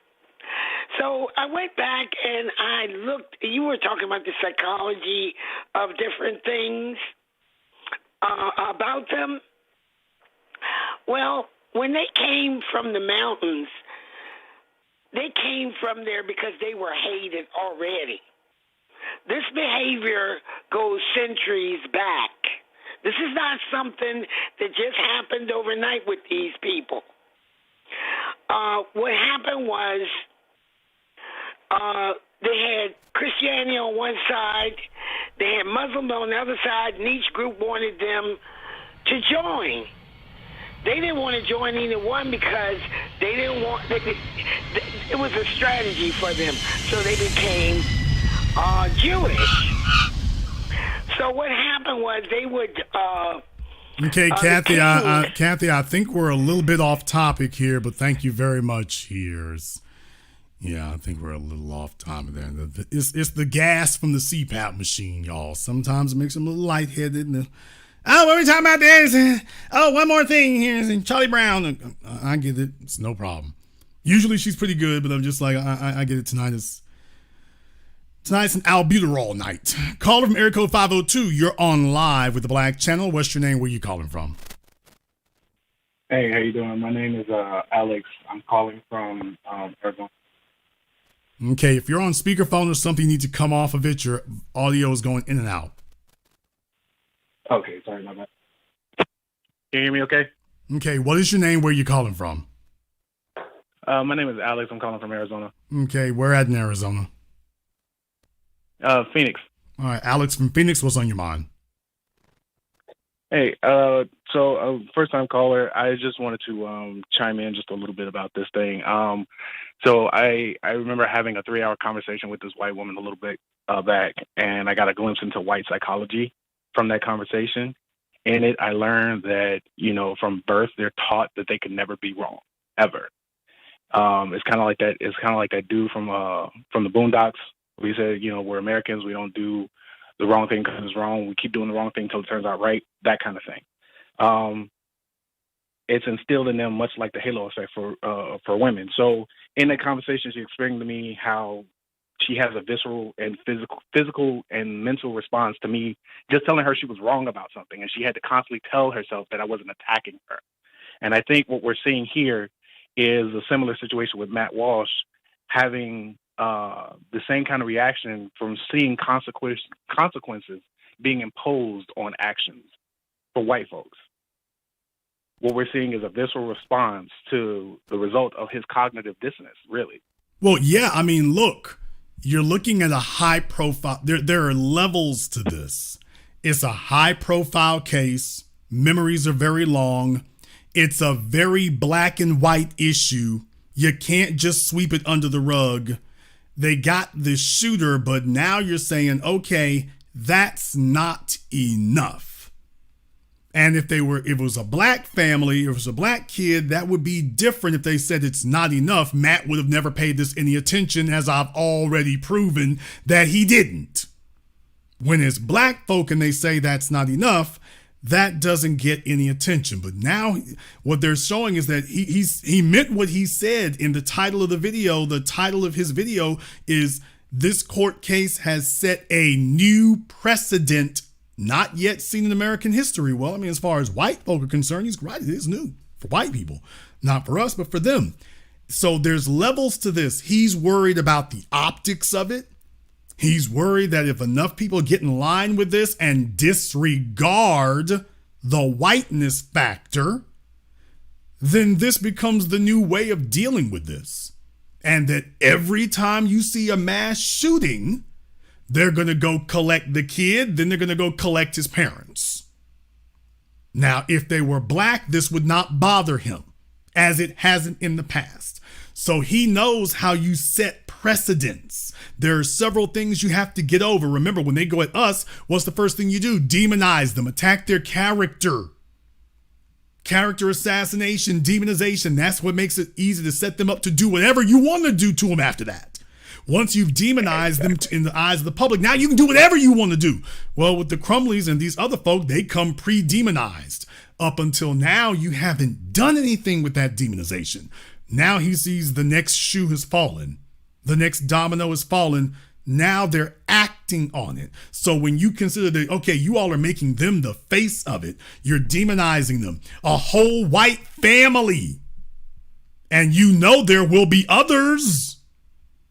So I went back and I looked. You were talking about the psychology of different things. About them? Well, when they came from the mountains, they came from there because they were hated already. This behavior goes centuries back. This is not something that just happened overnight with these people. What happened was they had Christianity on one side, they had Muslims on the other side, and each group wanted them to join. They didn't want to join either one because they didn't want. It was a strategy for them, so they became Jewish. So what happened was they would. Okay, Kathy. Kathy, I think we're a little bit off topic here, but thank you very much. Yeah, I think we're a little off topic there. It's the gas from the CPAP machine, y'all. Sometimes it makes them a little lightheaded. And what are we talking about this? One more thing here. Charlie Brown. I get it. It's no problem. Usually she's pretty good, but I'm just like, I get it. Tonight's an albuterol night. Caller from area code 502. You're on live with the Black Channel. What's your name? Where you calling from? Hey, how you doing? My name is Alex. I'm calling from Arizona. Okay, if you're on speakerphone or something, you need to come off of it. Your audio is going in and out. Okay, sorry about that. Can you hear me okay? Okay, what is your name? Where are you calling from? My name is Alex. I'm calling from Arizona. Okay, where at in Arizona? Phoenix. All right, Alex from Phoenix, what's on your mind? Hey, first time caller. I just wanted to chime in just a little bit about this thing. So I remember having a 3-hour conversation with this white woman a little bit back, and I got a glimpse into white psychology from that conversation. In it, I learned that, from birth, they're taught that they can never be wrong, ever. It's kind of like that. It's kind of like that dude from the Boondocks. We said, we're Americans. We don't do the wrong thing because it's wrong. We keep doing the wrong thing until it turns out right. That kind of thing. It's instilled in them much like the halo effect for women. So in that conversation, she explained to me how she has a visceral and physical and mental response to me just telling her she was wrong about something, and she had to constantly tell herself that I wasn't attacking her. And I think what we're seeing here is a similar situation with Matt Walsh having the same kind of reaction from seeing consequences being imposed on actions for white folks. What we're seeing is a visceral response to the result of his cognitive dissonance, really. Well, yeah, I mean, look, you're looking at a high profile. There are levels to this. It's a high profile case. Memories are very long. It's a very black and white issue. You can't just sweep it under the rug. They got the shooter, but now you're saying, okay, that's not enough. And if it was a black family, if it was a black kid, that would be different. If they said it's not enough, Matt would have never paid this any attention, as I've already proven that he didn't. When it's black folk and they say that's not enough, that doesn't get any attention. But now what they're showing is that he meant what he said in the title of the video. The title of his video is "This Court Case Has Set a New Precedent Not Yet Seen in American History." Well, I mean, as far as white folk are concerned, he's right. It is new for white people, not for us, but for them. So there's levels to this. He's worried about the optics of it. He's worried that if enough people get in line with this and disregard the whiteness factor, then this becomes the new way of dealing with this. And that every time you see a mass shooting, they're going to go collect the kid, then they're going to go collect his parents. Now, if they were black, this would not bother him, as it hasn't in the past. So he knows how you set precedents. There are several things you have to get over. Remember, when they go at us, what's the first thing you do? Demonize them, attack their character. Character assassination, demonization. That's what makes it easy to set them up to do whatever you want to do to them after that. Once you've demonized them in the eyes of the public, now you can do whatever you want to do. Well, with the Crumblies and these other folk, they come pre-demonized. Up until now, you haven't done anything with that demonization. Now he sees the next shoe has fallen. The next domino has fallen. Now they're acting on it. So when you consider that, okay, you all are making them the face of it. You're demonizing them. A whole white family. And you know there will be others.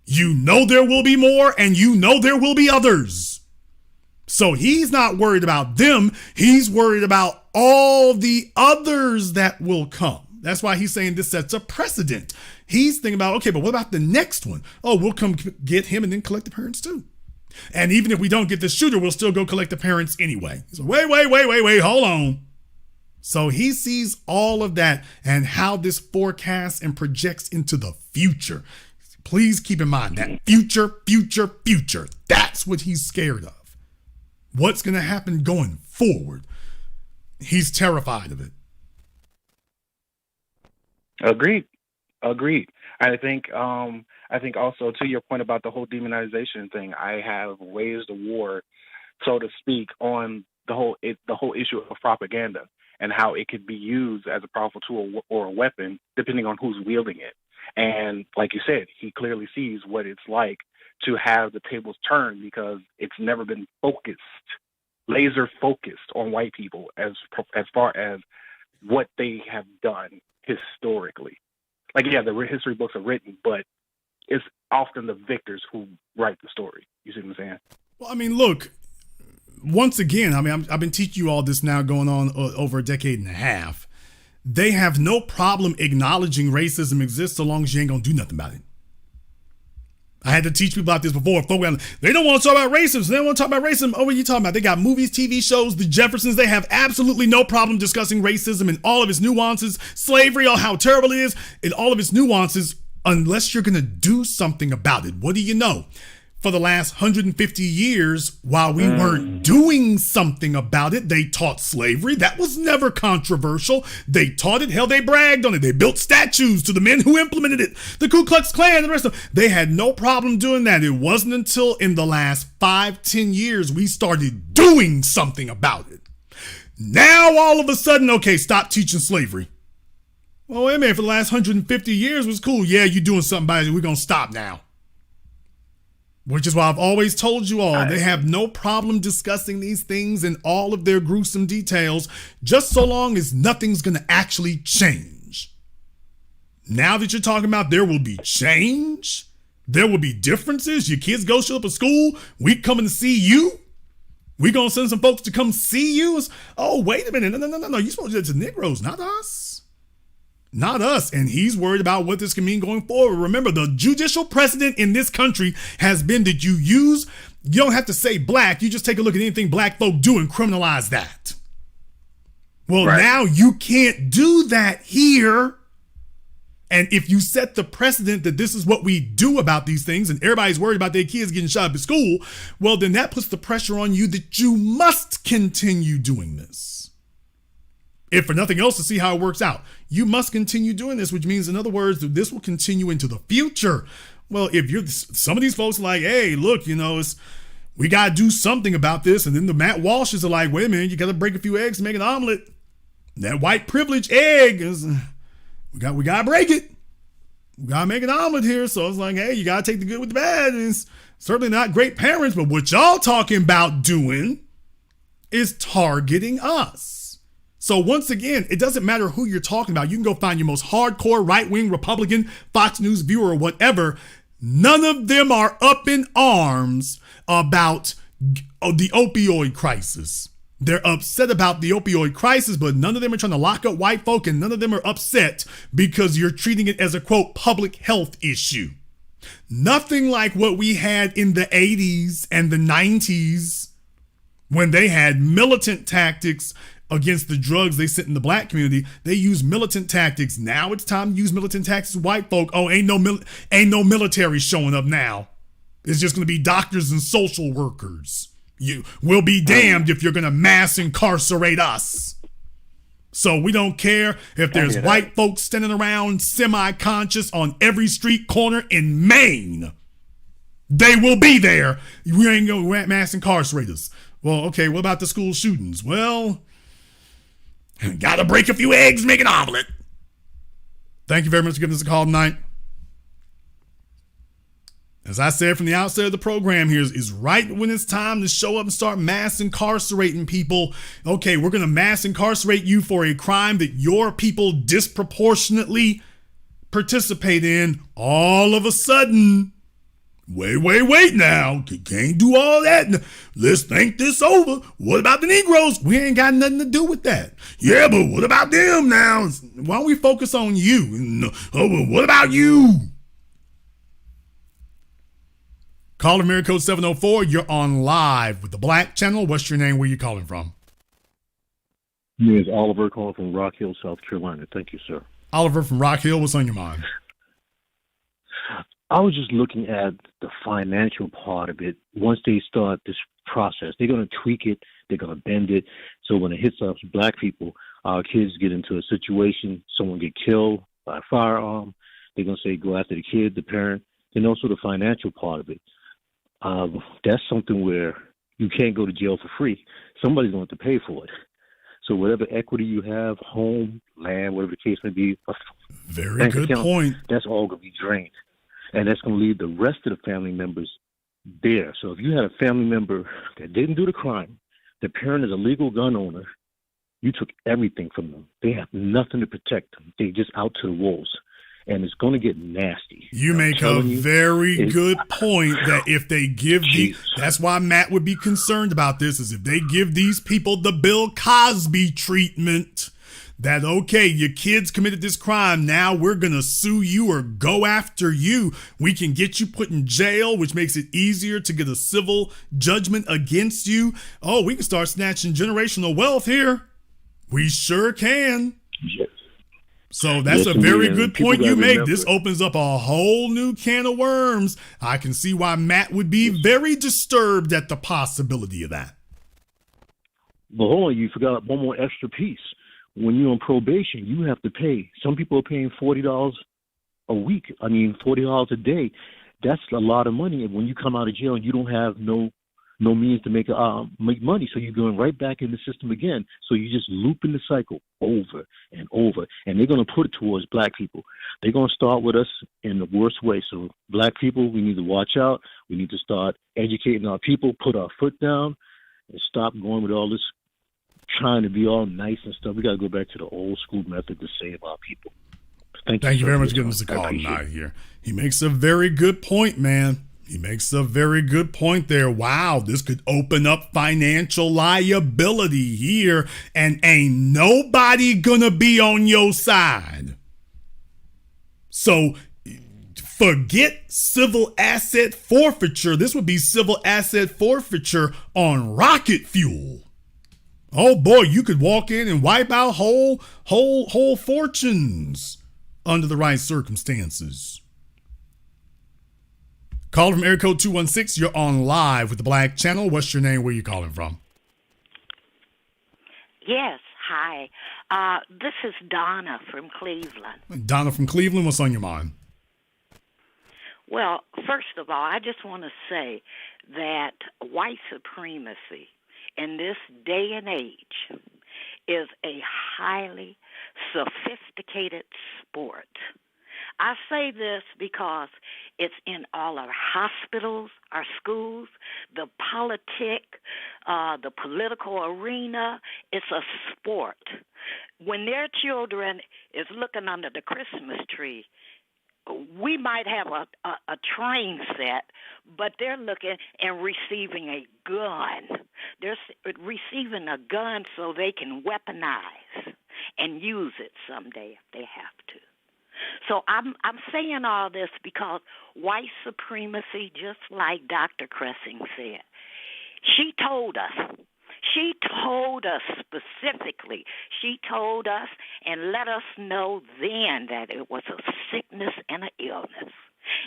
You know there will be more, and you know there will be others. So he's not worried about them. He's worried about all the others that will come. That's why he's saying this sets a precedent. He's thinking about, okay, but what about the next one? Oh, we'll come get him and then collect the parents too. And even if we don't get the shooter, we'll still go collect the parents anyway. He's like, wait, hold on. So he sees all of that and how this forecasts and projects into the future. Please keep in mind that future. That's what he's scared of. What's going to happen going forward? He's terrified of it. Agreed. I think also, to your point about the whole demonization thing, I have waged a war, so to speak, on the whole issue of propaganda and how it could be used as a powerful tool or a weapon depending on who's wielding it. And like you said, he clearly sees what it's like to have the tables turned because it's never been laser focused on white people as far as what they have done historically. Like, yeah, the history books are written, but it's often the victors who write the story. You see what I'm saying? Well, I mean, look, once again, I mean, I've been teaching you all this now going on over a decade and a half. They have no problem acknowledging racism exists so long as you ain't gonna do nothing about it. I had to teach people about this before. They don't want to talk about racism. They don't want to talk about racism. Oh, what are you talking about? They got movies, TV shows, the Jeffersons. They have absolutely no problem discussing racism and all of its nuances, slavery, all how terrible it is, and all of its nuances, unless you're going to do something about it. What do you know? For the last 150 years, while we weren't doing something about it, they taught slavery. That was never controversial. They taught it. Hell, they bragged on it. They built statues to the men who implemented it. The Ku Klux Klan and the rest of them. They had no problem doing that. It wasn't until in the last 5-10 years we started doing something about it. Now, all of a sudden, okay, stop teaching slavery. Well, wait a minute. For the last 150 years was cool. Yeah, you're doing something about it. We're going to stop now. Which is why I've always told you all, they have no problem discussing these things in all of their gruesome details, just so long as nothing's going to actually change. Now that you're talking about there will be change There will be differences. Your kids go show up at school. We coming to see you. We gonna send some folks to come see you. Oh, wait a minute. No. You supposed to do that to Negroes, not us. Not us. And he's worried about what this can mean going forward. Remember, the judicial precedent in this country has been that you don't have to say black. You just take a look at anything black folk do and criminalize that. Well, now you can't do that here. And if you set the precedent that this is what we do about these things and everybody's worried about their kids getting shot up at school, well, then that puts the pressure on you that you must continue doing this. If for nothing else, to see how it works out, you must continue doing this, which means, in other words, that this will continue into the future. Well, if some of these folks are like, hey, look, we got to do something about this. And then the Matt Walshes are like, wait a minute, you got to break a few eggs to make an omelet. That white privilege egg is... We gotta break it. We gotta make an omelet here. So it's like, hey, you gotta take the good with the bad. And it's certainly not great parents, but what y'all talking about doing is targeting us. So once again, it doesn't matter who you're talking about. You can go find your most hardcore right-wing Republican, Fox News viewer or whatever. None of them are up in arms about the opioid crisis. They're upset about the opioid crisis, but none of them are trying to lock up white folk, and none of them are upset because you're treating it as a, quote, public health issue. Nothing like what we had in the 80s and the 90s when they had militant tactics against the drugs they sent in the black community. They use militant tactics. Now it's time to use militant tactics with white folk. Oh, ain't no military showing up now. It's just going to be doctors and social workers. You will be damned if you're going to mass incarcerate us. So we don't care if there's white folks standing around semi-conscious on every street corner in Maine. They will be there. We ain't going to mass incarcerate us. Well, okay, what about the school shootings? Well, gotta break a few eggs, make an omelet. Thank you very much for giving us a call tonight. As I said from the outset of the program here, is right when it's time to show up and start mass incarcerating people. Okay, we're going to mass incarcerate you for a crime that your people disproportionately participate in. All of a sudden, wait now. Can't do all that. Let's think this over. What about the Negroes? We ain't got nothing to do with that. Yeah, but what about them now? Why don't we focus on you? Oh, well, what about you? Caller America code 704, you're on live with the Black Channel. What's your name? Where you calling from? My name is Oliver, calling from Rock Hill, South Carolina. Thank you, sir. Oliver from Rock Hill, what's on your mind? I was just looking at the financial part of it. Once they start this process, they're going to tweak it, they're going to bend it. So when it hits us black people, our kids get into a situation, someone get killed by a firearm, they're going to say go after the kid, the parent, and also the financial part of it. That's something where you can't go to jail for free. Somebody's going to have to pay for it. So whatever equity you have, home, land, whatever the case may be, very good point. That's all going to be drained. And that's going to leave the rest of the family members there. So if you had a family member that didn't do the crime, the parent is a legal gun owner, you took everything from them. They have nothing to protect them. They just out to the wolves. And it's going to get nasty. You make a very good point that if they give that's why Matt would be concerned about this, is if they give these people the Bill Cosby treatment, that, okay, your kids committed this crime, now we're going to sue you or go after you. We can get you put in jail, which makes it easier to get a civil judgment against you. Oh, we can start snatching generational wealth here. We sure can. Yes. So that's a very good point you make. This opens up a whole new can of worms. I can see why Matt would be very disturbed at the possibility of that. But hold on, you forgot one more extra piece. When you're on probation, you have to pay. Some people are paying $40 a week. $40 a day. That's a lot of money. And when you come out of jail, you don't have no means to make money, so you're going right back in the system again. So you just looping the cycle over and over, and they're going to put it towards black people. They're going to start with us in the worst way. So black people, we need to watch out. We need to start educating our people, put our foot down, and stop going with all this trying to be all nice and stuff. We got to go back to the old school method to save our people. Thank you very much for giving us a call tonight here. He makes a very good point, man. He makes a very good point there. Wow, this could open up financial liability here, and ain't nobody gonna be on your side. So forget civil asset forfeiture. This would be civil asset forfeiture on rocket fuel. Oh boy, you could walk in and wipe out whole fortunes under the right circumstances. Call from area code 216. You're on live with the Black Channel. What's your name? Where you calling from? Yes, hi. This is Donna from Cleveland. Donna from Cleveland, what's on your mind? Well, first of all, I just want to say that white supremacy in this day and age is a highly sophisticated sport. I say this because it's in all our hospitals, our schools, the the political arena. It's a sport. When their children is looking under the Christmas tree, we might have a train set, but they're looking and receiving a gun. They're receiving a gun so they can weaponize and use it someday if they have to. So I'm saying all this because white supremacy, just like Dr. Cressing said, she told us specifically. She told us and let us know then that it was a sickness and an illness.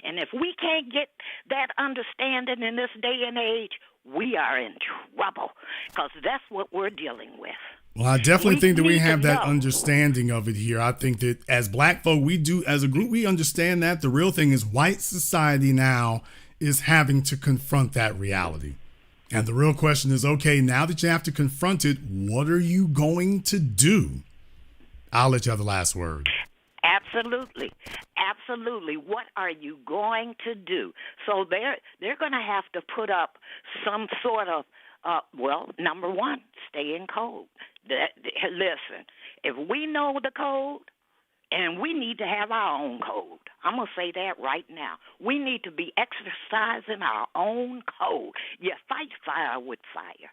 And if we can't get that understanding in this day and age, we are in trouble because that's what we're dealing with. Well, I definitely think that we have that understanding of it here. I think that as black folk, we do, as a group, we understand that. The real thing is white society now is having to confront that reality. And the real question is, okay, now that you have to confront it, what are you going to do? I'll let you have the last word. Absolutely. Absolutely. What are you going to do? So they're going to have to put up some sort of, number one, stay in code. Listen, if we know the code, and we need to have our own code. I'm going to say that right now. We need to be exercising our own code. You fight fire with fire.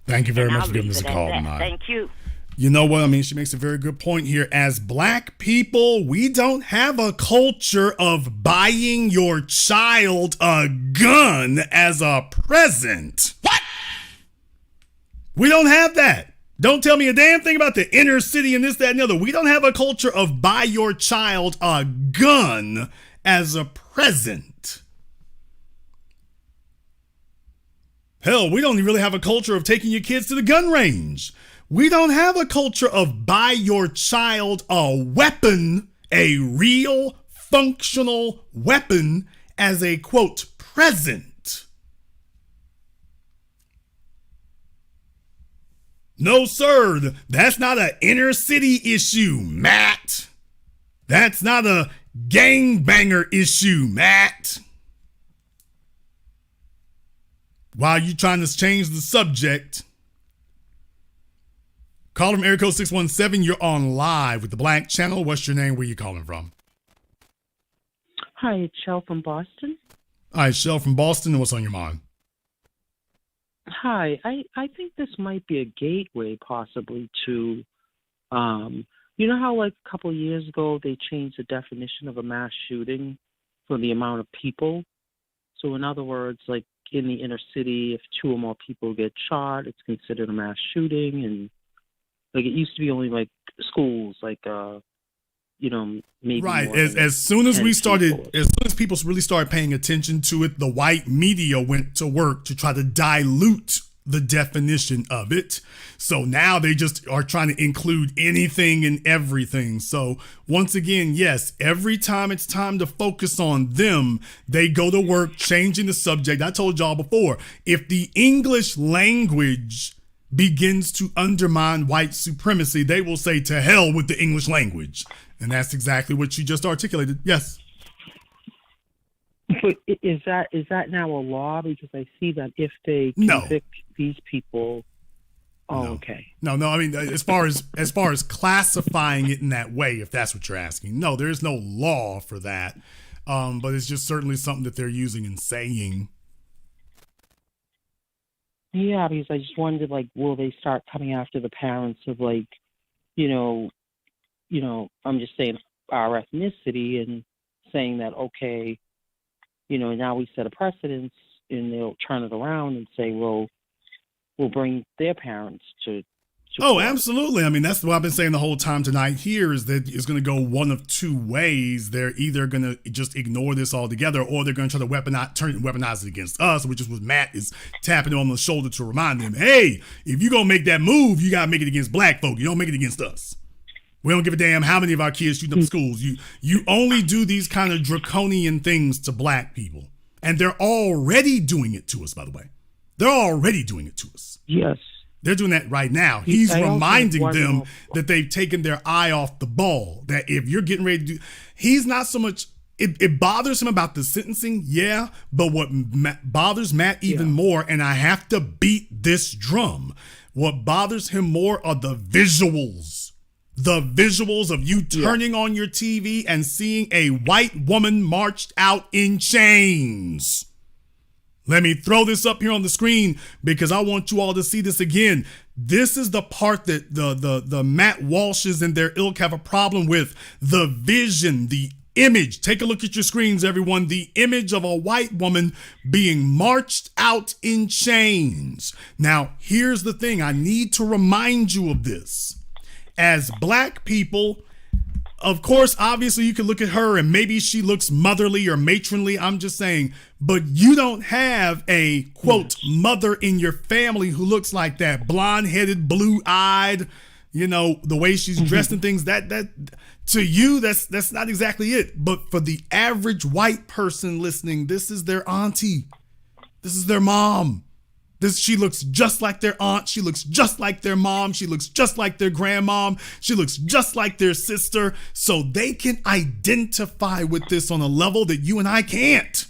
Thank you very much for giving us a call tonight. Thank you. You know what? I mean, she makes a very good point here. As black people, we don't have a culture of buying your child a gun as a present. What? We don't have that. Don't tell me a damn thing about the inner city and this, that, and the other. We don't have a culture of buy your child a gun as a present. Hell, we don't really have a culture of taking your kids to the gun range. We don't have a culture of buy your child a weapon, a real functional weapon as a, quote, present. No, sir, that's not an inner city issue, Matt. That's not a gangbanger issue, Matt. While you trying to change the subject, call from area code 617. You're on live with the Black Channel. What's your name? Where you calling from? Hi, it's Shell from Boston. Hi, Shell from Boston. What's on your mind? Hi, I think this might be a gateway possibly to, you know how like a couple of years ago they changed the definition of a mass shooting for the amount of people? So in other words, like in the inner city, if 2 or more people get shot, it's considered a mass shooting. And like it used to be only like schools, like, maybe right. As soon as people really started paying attention to it, the white media went to work to try to dilute the definition of it. So now they just are trying to include anything and everything. So once again, yes, every time it's time to focus on them, they go to work changing the subject. I told y'all before, if the English language begins to undermine white supremacy, they will say to hell with the English language. And that's exactly what you just articulated. Yes. But is that now a law? Because I see that if they convict these people, Oh, okay. No. I mean, as far as classifying it in that way, if that's what you're asking, no, there is no law for that. But it's just certainly something that they're using and saying. Yeah, because I just wondered, like, will they start coming after the parents of, like, you know, I'm just saying our ethnicity and saying that, okay, now we set a precedence, and they'll turn it around and say, well, we'll bring their parents to Oh, court. absolutely. I mean, that's what I've been saying the whole time tonight here is that it's going to go one of two ways. They're either going to just ignore this altogether, or they're going to try to weaponize it against us, which is what Matt is tapping them on the shoulder to remind them, hey, if you're going to make that move, you got to make it against black folk. You don't make it against us. We don't give a damn how many of our kids shoot up schools. You only do these kind of draconian things to black people. And they're already doing it to us, by the way. They're already doing it to us. Yes. They're doing that right now. He's reminding them that they've taken their eye off the ball. That if you're getting ready to do, he's not so much, it bothers him about the sentencing, yeah, but what bothers Matt even more, and I have to beat this drum, what bothers him more are the visuals. The visuals of you turning on your TV and seeing a white woman marched out in chains. Let me throw this up here on the screen because I want you all to see this again. This is the part that the Matt Walshes and their ilk have a problem with. The vision, the image. Take a look at your screens, everyone. The image of a white woman being marched out in chains. Now, here's the thing. I need to remind you of this. As black people, of course, obviously you can look at her and maybe she looks motherly or matronly. I'm just saying, but you don't have a quote mother in your family who looks like that, blonde-headed, blue-eyed, the way she's dressed and things. That to you, that's not exactly it. But for the average white person listening, this is their auntie. This is their mom. She looks just like their aunt. She looks just like their mom. She looks just like their grandmom. She looks just like their sister. So they can identify with this on a level that you and I can't.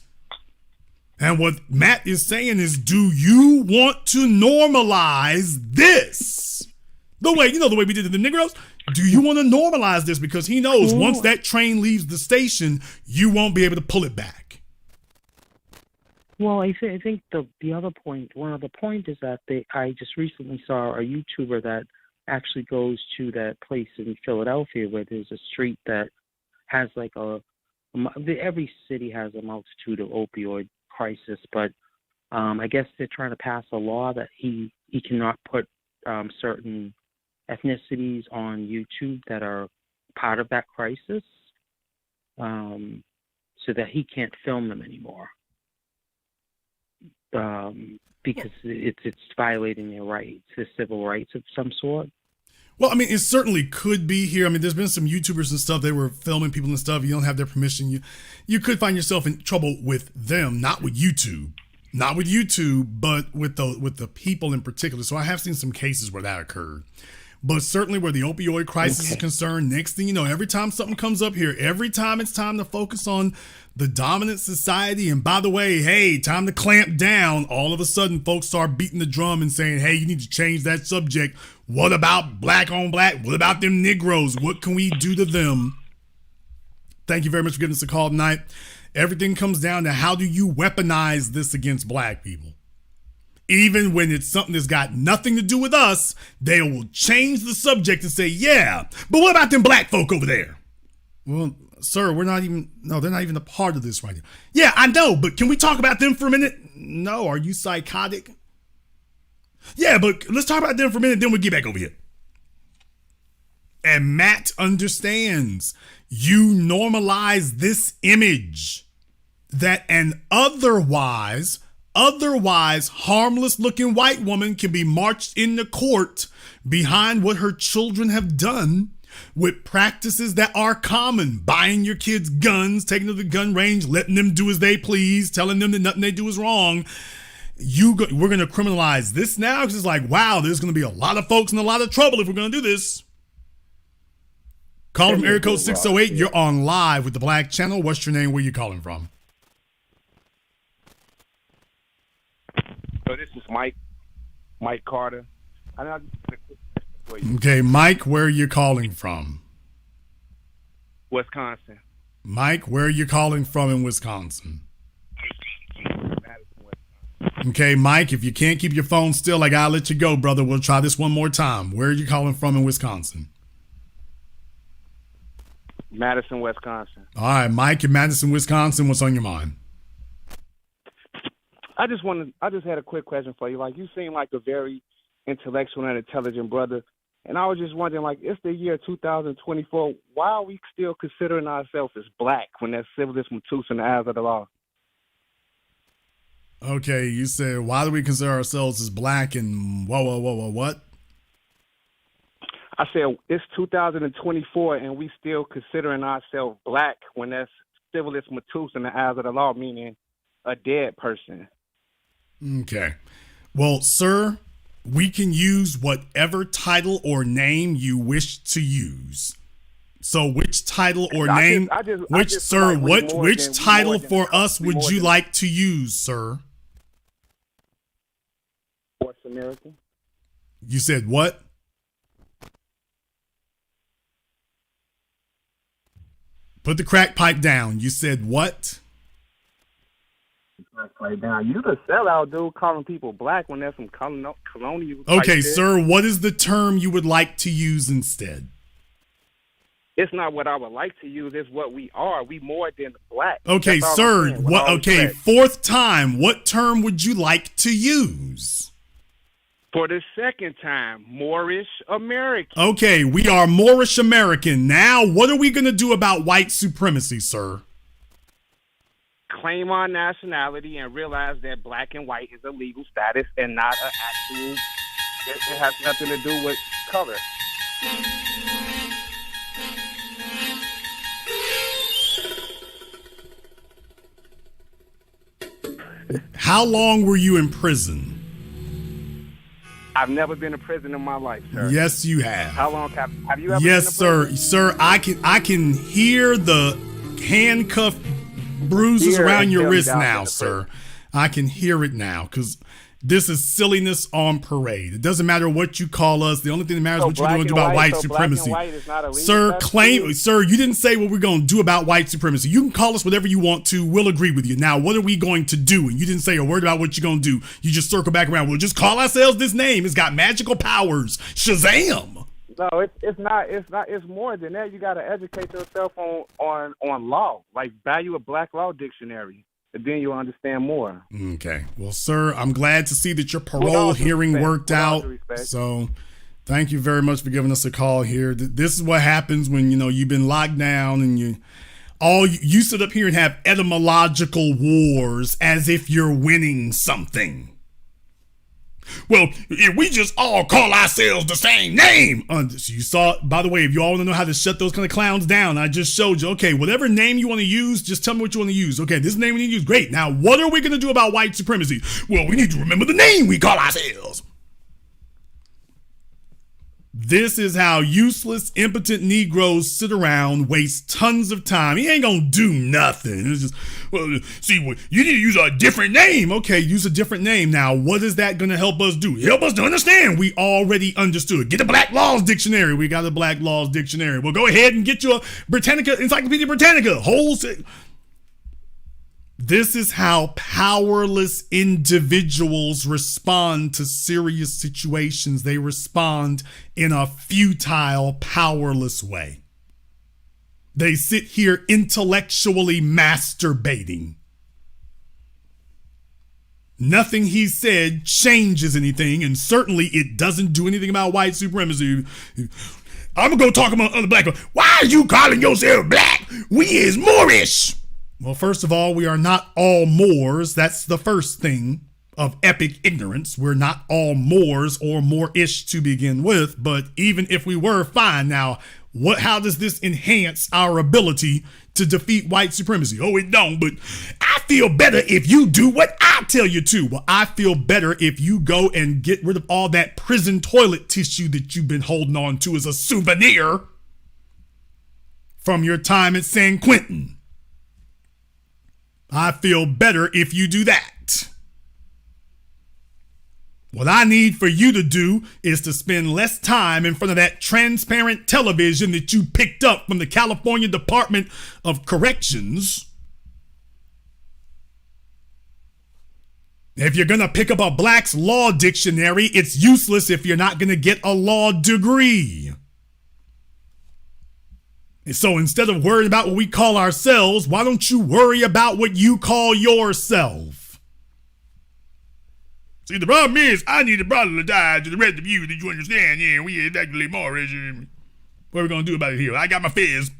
And what Matt is saying is, do you want to normalize this? The way we did to the Negroes? Do you want to normalize this? Because he knows once that train leaves the station, you won't be able to pull it back. Well, I think the other point, one of the point is that I just recently saw a YouTuber that actually goes to that place in Philadelphia where there's a street that has like every city has a multitude of opioid crisis, but I guess they're trying to pass a law that he cannot put certain ethnicities on YouTube that are part of that crisis, so that he can't film them anymore. Because it's violating their rights, their civil rights of some sort. Well, I mean, it certainly could be here. I mean, there's been some YouTubers and stuff. They were filming people and stuff. You don't have their permission. You could find yourself in trouble with them, not with YouTube, but with the people in particular. So I have seen some cases where that occurred. But certainly where the opioid crisis is concerned, next thing you know, every time something comes up here, every time it's time to focus on the dominant society, and by the way, hey, time to clamp down, all of a sudden folks start beating the drum and saying, hey, you need to change that subject. What about black on black? What about them Negroes? What can we do to them? Thank you very much for giving us a call tonight. Everything comes down to how do you weaponize this against black people? Even when it's something that's got nothing to do with us, they will change the subject and say, yeah, but what about them black folk over there? Well, sir, they're not even a part of this right now. Yeah, I know, but can we talk about them for a minute? No, are you psychotic? Yeah, but let's talk about them for a minute, then we'll get back over here. And Matt understands. You normalize this image that an otherwise harmless looking white woman can be marched into court behind what her children have done with practices that are common. Buying your kids guns, taking them to the gun range, letting them do as they please, telling them that nothing they do is wrong. We're going to criminalize this now because it's like, wow, there's going to be a lot of folks in a lot of trouble if we're going to do this. Call from area code 608. You're on live with the Black Channel. What's your name? Where you calling from? So this is Mike Carter. I know I just had a quick question for you. Okay, Mike, where are you calling from? Wisconsin. Mike, where are you calling from in Wisconsin? Okay, Mike, if you can't keep your phone still, I gotta let you go, brother. We'll try this one more time. Where are you calling from in Wisconsin? Madison, Wisconsin. All right, Mike in Madison, Wisconsin, what's on your mind? I just had a quick question for you. Like, you seem like a very intellectual and intelligent brother. And I was just wondering, like, it's the year 2024. Why are we still considering ourselves as black when that's civilist Matus in the eyes of the law? Okay, you said, why do we consider ourselves as black and what? I said, it's 2024 and we still considering ourselves black when that's civilist Matus in the eyes of the law, meaning a dead person. Okay. Well, sir, we can use whatever title or name you wish to use. So which title or name, which title for us would you like to use, sir? American. You said what? Put the crack pipe down. You said what? Right now, you the sellout dude calling people black when there's some colonial. Okay, sir, what is the term you would like to use instead? It's not what I would like to use. It's what we are. We more than black. Okay, sir. What? Okay, fourth time. What term would you like to use? For the second time, Moorish American. Okay, we are Moorish American. Now, what are we going to do about white supremacy, sir? Claim our nationality and realize that black and white is a legal status and not an actual. It has nothing to do with color. How long were you in prison? I've never been in prison in my life, sir. Yes, you have. How long have you ever Yes, been in sir. prison? Sir, I can hear the handcuff bruises around your wrist now, sir. I can hear it now because this is silliness on parade. It doesn't matter what you call us. The only thing that matters is what you're going to do about white supremacy. Sir, you didn't say what we're going to do about white supremacy. You can call us whatever you want to. We'll agree with you. Now, what are we going to do? And you didn't say a word about what you're going to do. You just circle back around. We'll just call ourselves this name. It's got magical powers. Shazam! No, it's not. It's more than that. You got to educate yourself on law. Like, value a black law dictionary. And then you'll understand more. Okay. Well, sir, I'm glad to see that your parole hearing worked out. So thank you very much for giving us a call here. This is what happens when, you've been locked down and you sit up here and have etymological wars as if you're winning something. Well, if we just all call ourselves the same name. So you saw, by the way, if you all want to know how to shut those kind of clowns down, I just showed you. Okay, whatever name you want to use, just tell me what you want to use. Okay, this name we need to use. Great. Now, what are we going to do about white supremacy? Well, we need to remember the name we call ourselves. This is how useless, impotent Negroes sit around, waste tons of time. He ain't gonna do nothing. It's just, you need to use a different name. Okay, use a different name. Now, what is that gonna help us do? Help us to understand. We already understood. Get the Black Laws Dictionary. We got the Black Laws Dictionary. Well, go ahead and get your Britannica, Encyclopedia Britannica. This is how powerless individuals respond to serious situations. They respond in a futile, powerless way. They sit here intellectually masturbating. Nothing he said changes anything, and certainly it doesn't do anything about white supremacy. I'm gonna go talk about other black people. Why are you calling yourself black? We is Moorish. Well, first of all, we are not all Moors. That's the first thing of epic ignorance. We're not all Moors or Moorish to begin with, but even if we were, fine. Now, how does this enhance our ability to defeat white supremacy? Oh, it don't, but I feel better if you do what I tell you to. Well, I feel better if you go and get rid of all that prison toilet tissue that you've been holding on to as a souvenir from your time at San Quentin. I feel better if you do that. What I need for you to do is to spend less time in front of that transparent television that you picked up from the California Department of Corrections. If you're going to pick up a Black's Law Dictionary, it's useless if you're not going to get a law degree. And so instead of worrying about what we call ourselves, why don't you worry about what you call yourself? See, the problem is, I need to apologize to the rest of you that you understand. Yeah, we is actually more. What are we going to do about it here? I got my fizz.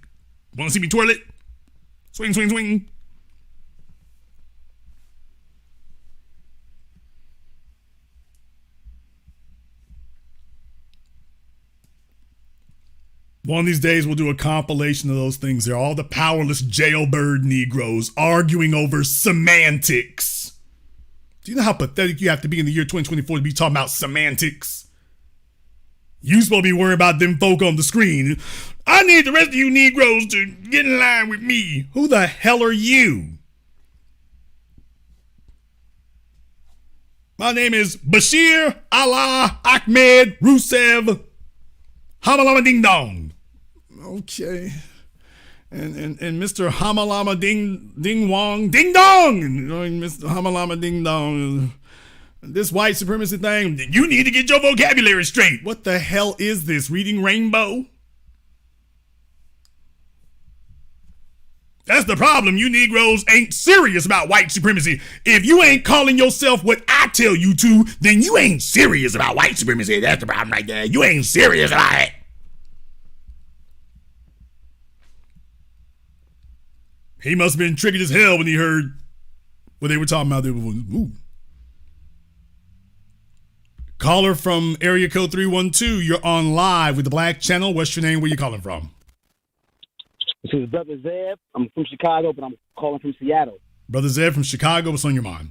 Want to see me twirl it? Swing, swing, swing. One of these days, we'll do a compilation of those things. They're all the powerless jailbird Negroes arguing over semantics. Do you know how pathetic you have to be in the year 2024 to be talking about semantics? You supposed to be worrying about them folk on the screen. I need the rest of you Negroes to get in line with me. Who the hell are you? My name is Bashir Allah Ahmed Rusev Hamalama Ding Dong. Okay. And Mr. Hamalama Ding Wong Ding Dong. Mr. Hamalama Ding Dong. This white supremacy thing, you need to get your vocabulary straight. What the hell is this? Reading Rainbow? That's the problem. You Negroes ain't serious about white supremacy. If you ain't calling yourself what I tell you to, then you ain't serious about white supremacy. That's the problem right there. You ain't serious about it. He must have been triggered as hell when he heard what they were talking about. Ooh. Caller from area code 312. You're on live with the Black Channel. What's your name? Where you calling from? This is Brother Zeb. I'm from Chicago, but I'm calling from Seattle. Brother Zeb from Chicago. What's on your mind?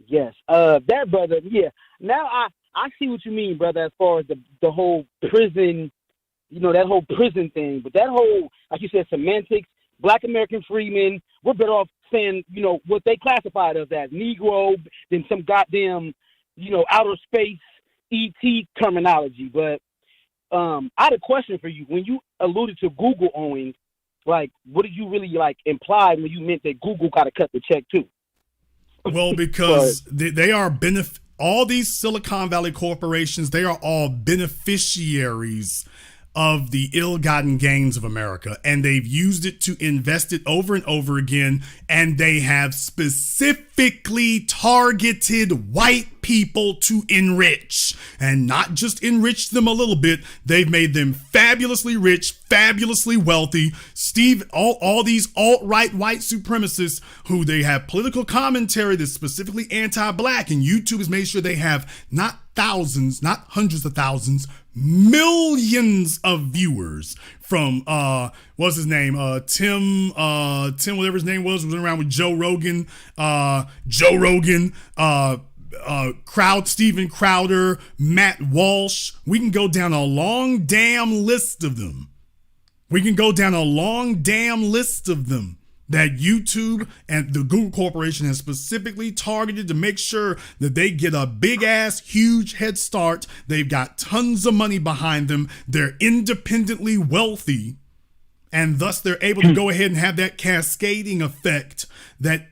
Yes. That brother, yeah. Now I see what you mean, brother, as far as the whole prison, that whole prison thing. But that whole, like you said, semantics, Black American freemen, we're better off saying, what they classified us as Negro than some goddamn, outer space ET terminology. But I had a question for you. When you alluded to Google owing, what did you really imply when you meant that Google got to cut the check too? Well, because they are all these Silicon Valley corporations, they are all beneficiaries of the ill-gotten gains of America, and they've used it to invest it over and over again, and they have specifically targeted white people to enrich, and not just enrich them a little bit. They've made them fabulously rich, fabulously wealthy. All these alt-right white supremacists who they have political commentary that's specifically anti-black, and YouTube has made sure they have not thousands, not hundreds of thousands, millions of viewers from what's his name, Tim whatever his name was around with Joe Rogan, Stephen Crowder, Matt Walsh. We can go down a long damn list of them. That YouTube and the Google Corporation has specifically targeted to make sure that they get a big ass, huge head start. They've got tons of money behind them. They're independently wealthy. And thus they're able to go ahead and have that cascading effect that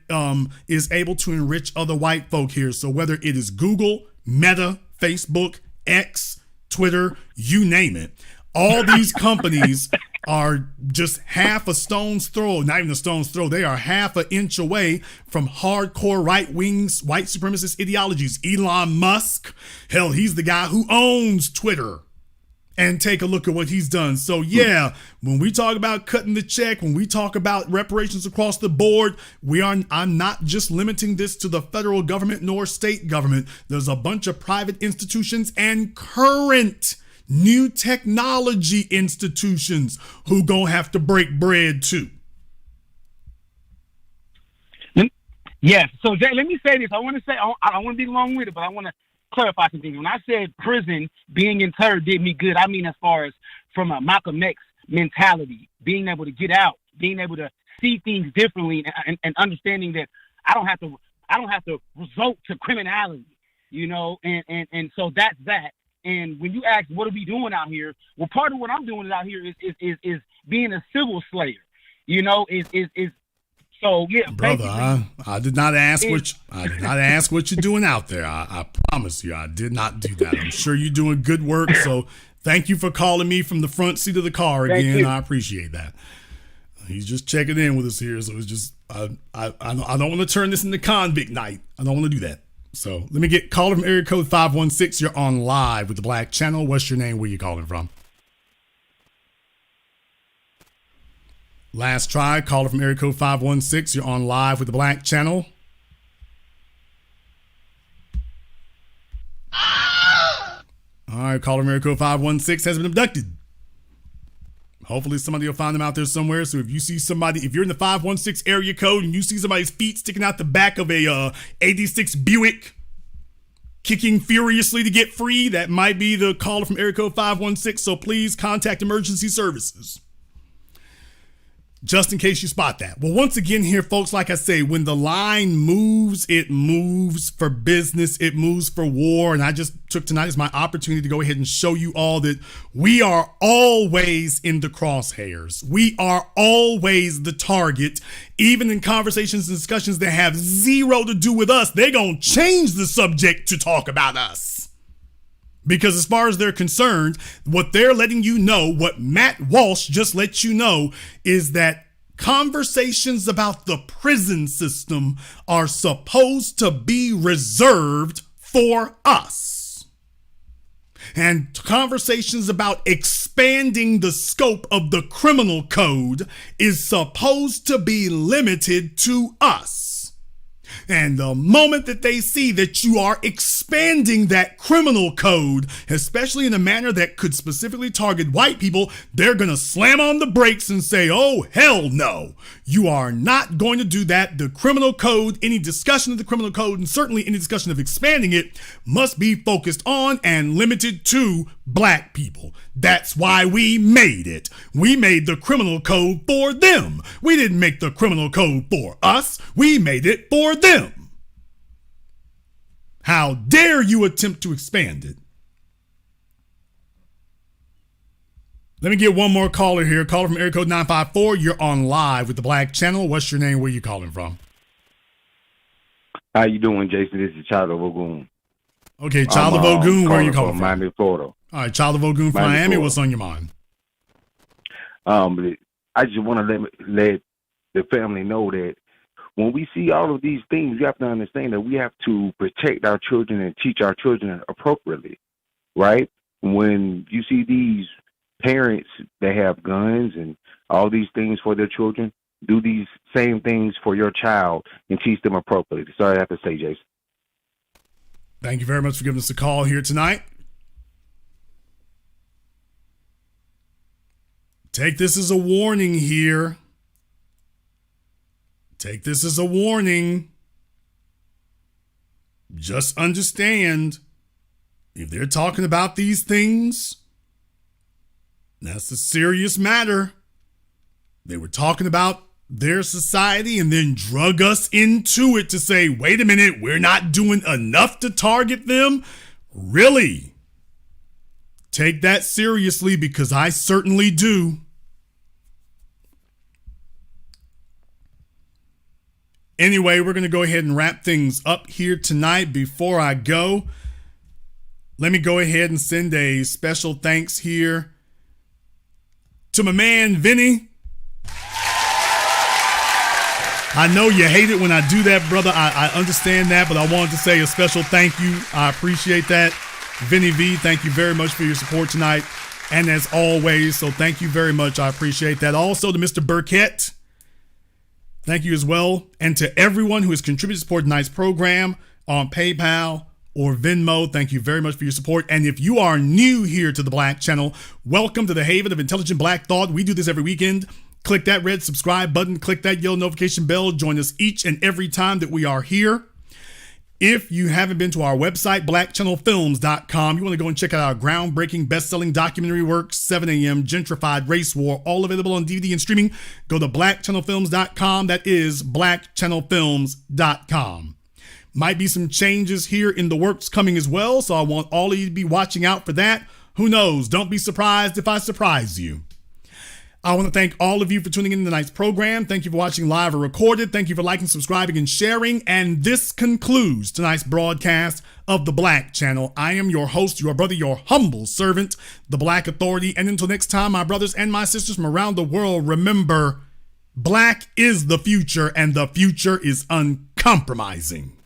is able to enrich other white folk here. So whether it is Google, Meta, Facebook, X, Twitter, you name it, all these companies are just half a stone's throw, not even a stone's throw. They are half an inch away from hardcore right-wing white supremacist ideologies. Elon Musk, hell, he's the guy who owns Twitter. And take a look at what he's done. So yeah, when we talk about cutting the check, when we talk about reparations across the board, I'm not just limiting this to the federal government nor state government. There's a bunch of private institutions and current new technology institutions who gonna have to break bread too. Yes. So Jay, let me say this. I want to say, I don't want to be long-winded, but I want to clarify some things. When I said prison, being interred did me good, I mean as far as from a Malcolm X mentality, being able to get out, being able to see things differently, and understanding that I don't have to resort to criminality. and so that's that. And when you ask, what are we doing out here? Well, part of what I'm doing out here is being a civil slayer, so yeah, brother. I did not ask what you're doing out there. I promise you, I did not do that. I'm sure you're doing good work. So thank you for calling me from the front seat of the car again. I appreciate that. He's just checking in with us here. So it's just I don't want to turn this into convict night. I don't want to do that. So let me get caller from area code 516. You're on live with the Black Channel. What's your name? Where you calling from? Last try, caller from area code 516. You're on live with the Black Channel. All right, caller from area code 516 has been abducted. Hopefully somebody will find them out there somewhere. So if you see somebody, if you're in the 516 area code and you see somebody's feet sticking out the back of a 86 Buick kicking furiously to get free, that might be the caller from area code 516. So please contact emergency services, just in case you spot that. Well, once again here, folks, like I say, when the line moves, it moves for business, it moves for war. And I just took tonight as my opportunity to go ahead and show you all that we are always in the crosshairs. We are always the target. Even in conversations and discussions that have zero to do with us, they're going to change the subject to talk about us. Because as far as they're concerned, what they're letting you know, what Matt Walsh just let you know, is that conversations about the prison system are supposed to be reserved for us. And conversations about expanding the scope of the criminal code is supposed to be limited to us. And the moment that they see that you are expanding that criminal code, especially in a manner that could specifically target white people, they're going to slam on the brakes and say, oh, hell no, you are not going to do that. The criminal code, any discussion of the criminal code, and certainly any discussion of expanding it, must be focused on and limited to black people. That's why we made it. We made the criminal code for them. We didn't make the criminal code for us. We made it for them. How dare you attempt to expand it? Let me get one more caller here. Caller from area code 954. You're on live with the Black Channel. What's your name? Where you calling from? How you doing, Jason? This is Child of Ogun. Okay, Child of Ogun. Where are you calling from? Miami, Florida. All right, Child of Ogun from Miami. What's on your mind? I just want to let the family know that when we see all of these things, you have to understand that we have to protect our children and teach our children appropriately, right? When you see these parents that have guns and all these things for their children, do these same things for your child and teach them appropriately. Sorry I have to say, Jason. Thank you very much for giving us a call here tonight. Take this as a warning here. Take this as a warning. Just understand, if they're talking about these things, that's a serious matter. They were talking about their society and then drug us into it to say, wait a minute, we're not doing enough to target them? Really? Take that seriously, because I certainly do. Anyway, we're going to go ahead and wrap things up here tonight. Before I go, let me go ahead and send a special thanks here to my man, Vinny. I know you hate it when I do that, brother. I understand that, but I wanted to say a special thank you. I appreciate that. Vinny V, thank you very much for your support tonight. And as always, so thank you very much. I appreciate that. Also to Mr. Burkett, thank you as well. And to everyone who has contributed to support tonight's program on PayPal or Venmo, thank you very much for your support. And if you are new here to the Black Channel, welcome to the haven of intelligent black thought. We do this every weekend. Click that red subscribe button, click that yellow notification bell. Join us each and every time that we are here. If you haven't been to our website, blackchannelfilms.com, you want to go and check out our groundbreaking, best-selling documentary work, 7 a.m., Gentrified Race War, all available on DVD and streaming. Go to blackchannelfilms.com. That is blackchannelfilms.com. Might be some changes here in the works coming as well, so I want all of you to be watching out for that. Who knows? Don't be surprised if I surprise you. I want to thank all of you for tuning in to tonight's program. Thank you for watching live or recorded. Thank you for liking, subscribing, and sharing. And this concludes tonight's broadcast of the Black Channel. I am your host, your brother, your humble servant, the Black Authority. And until next time, my brothers and my sisters from around the world, remember, Black is the future, and the future is uncompromising.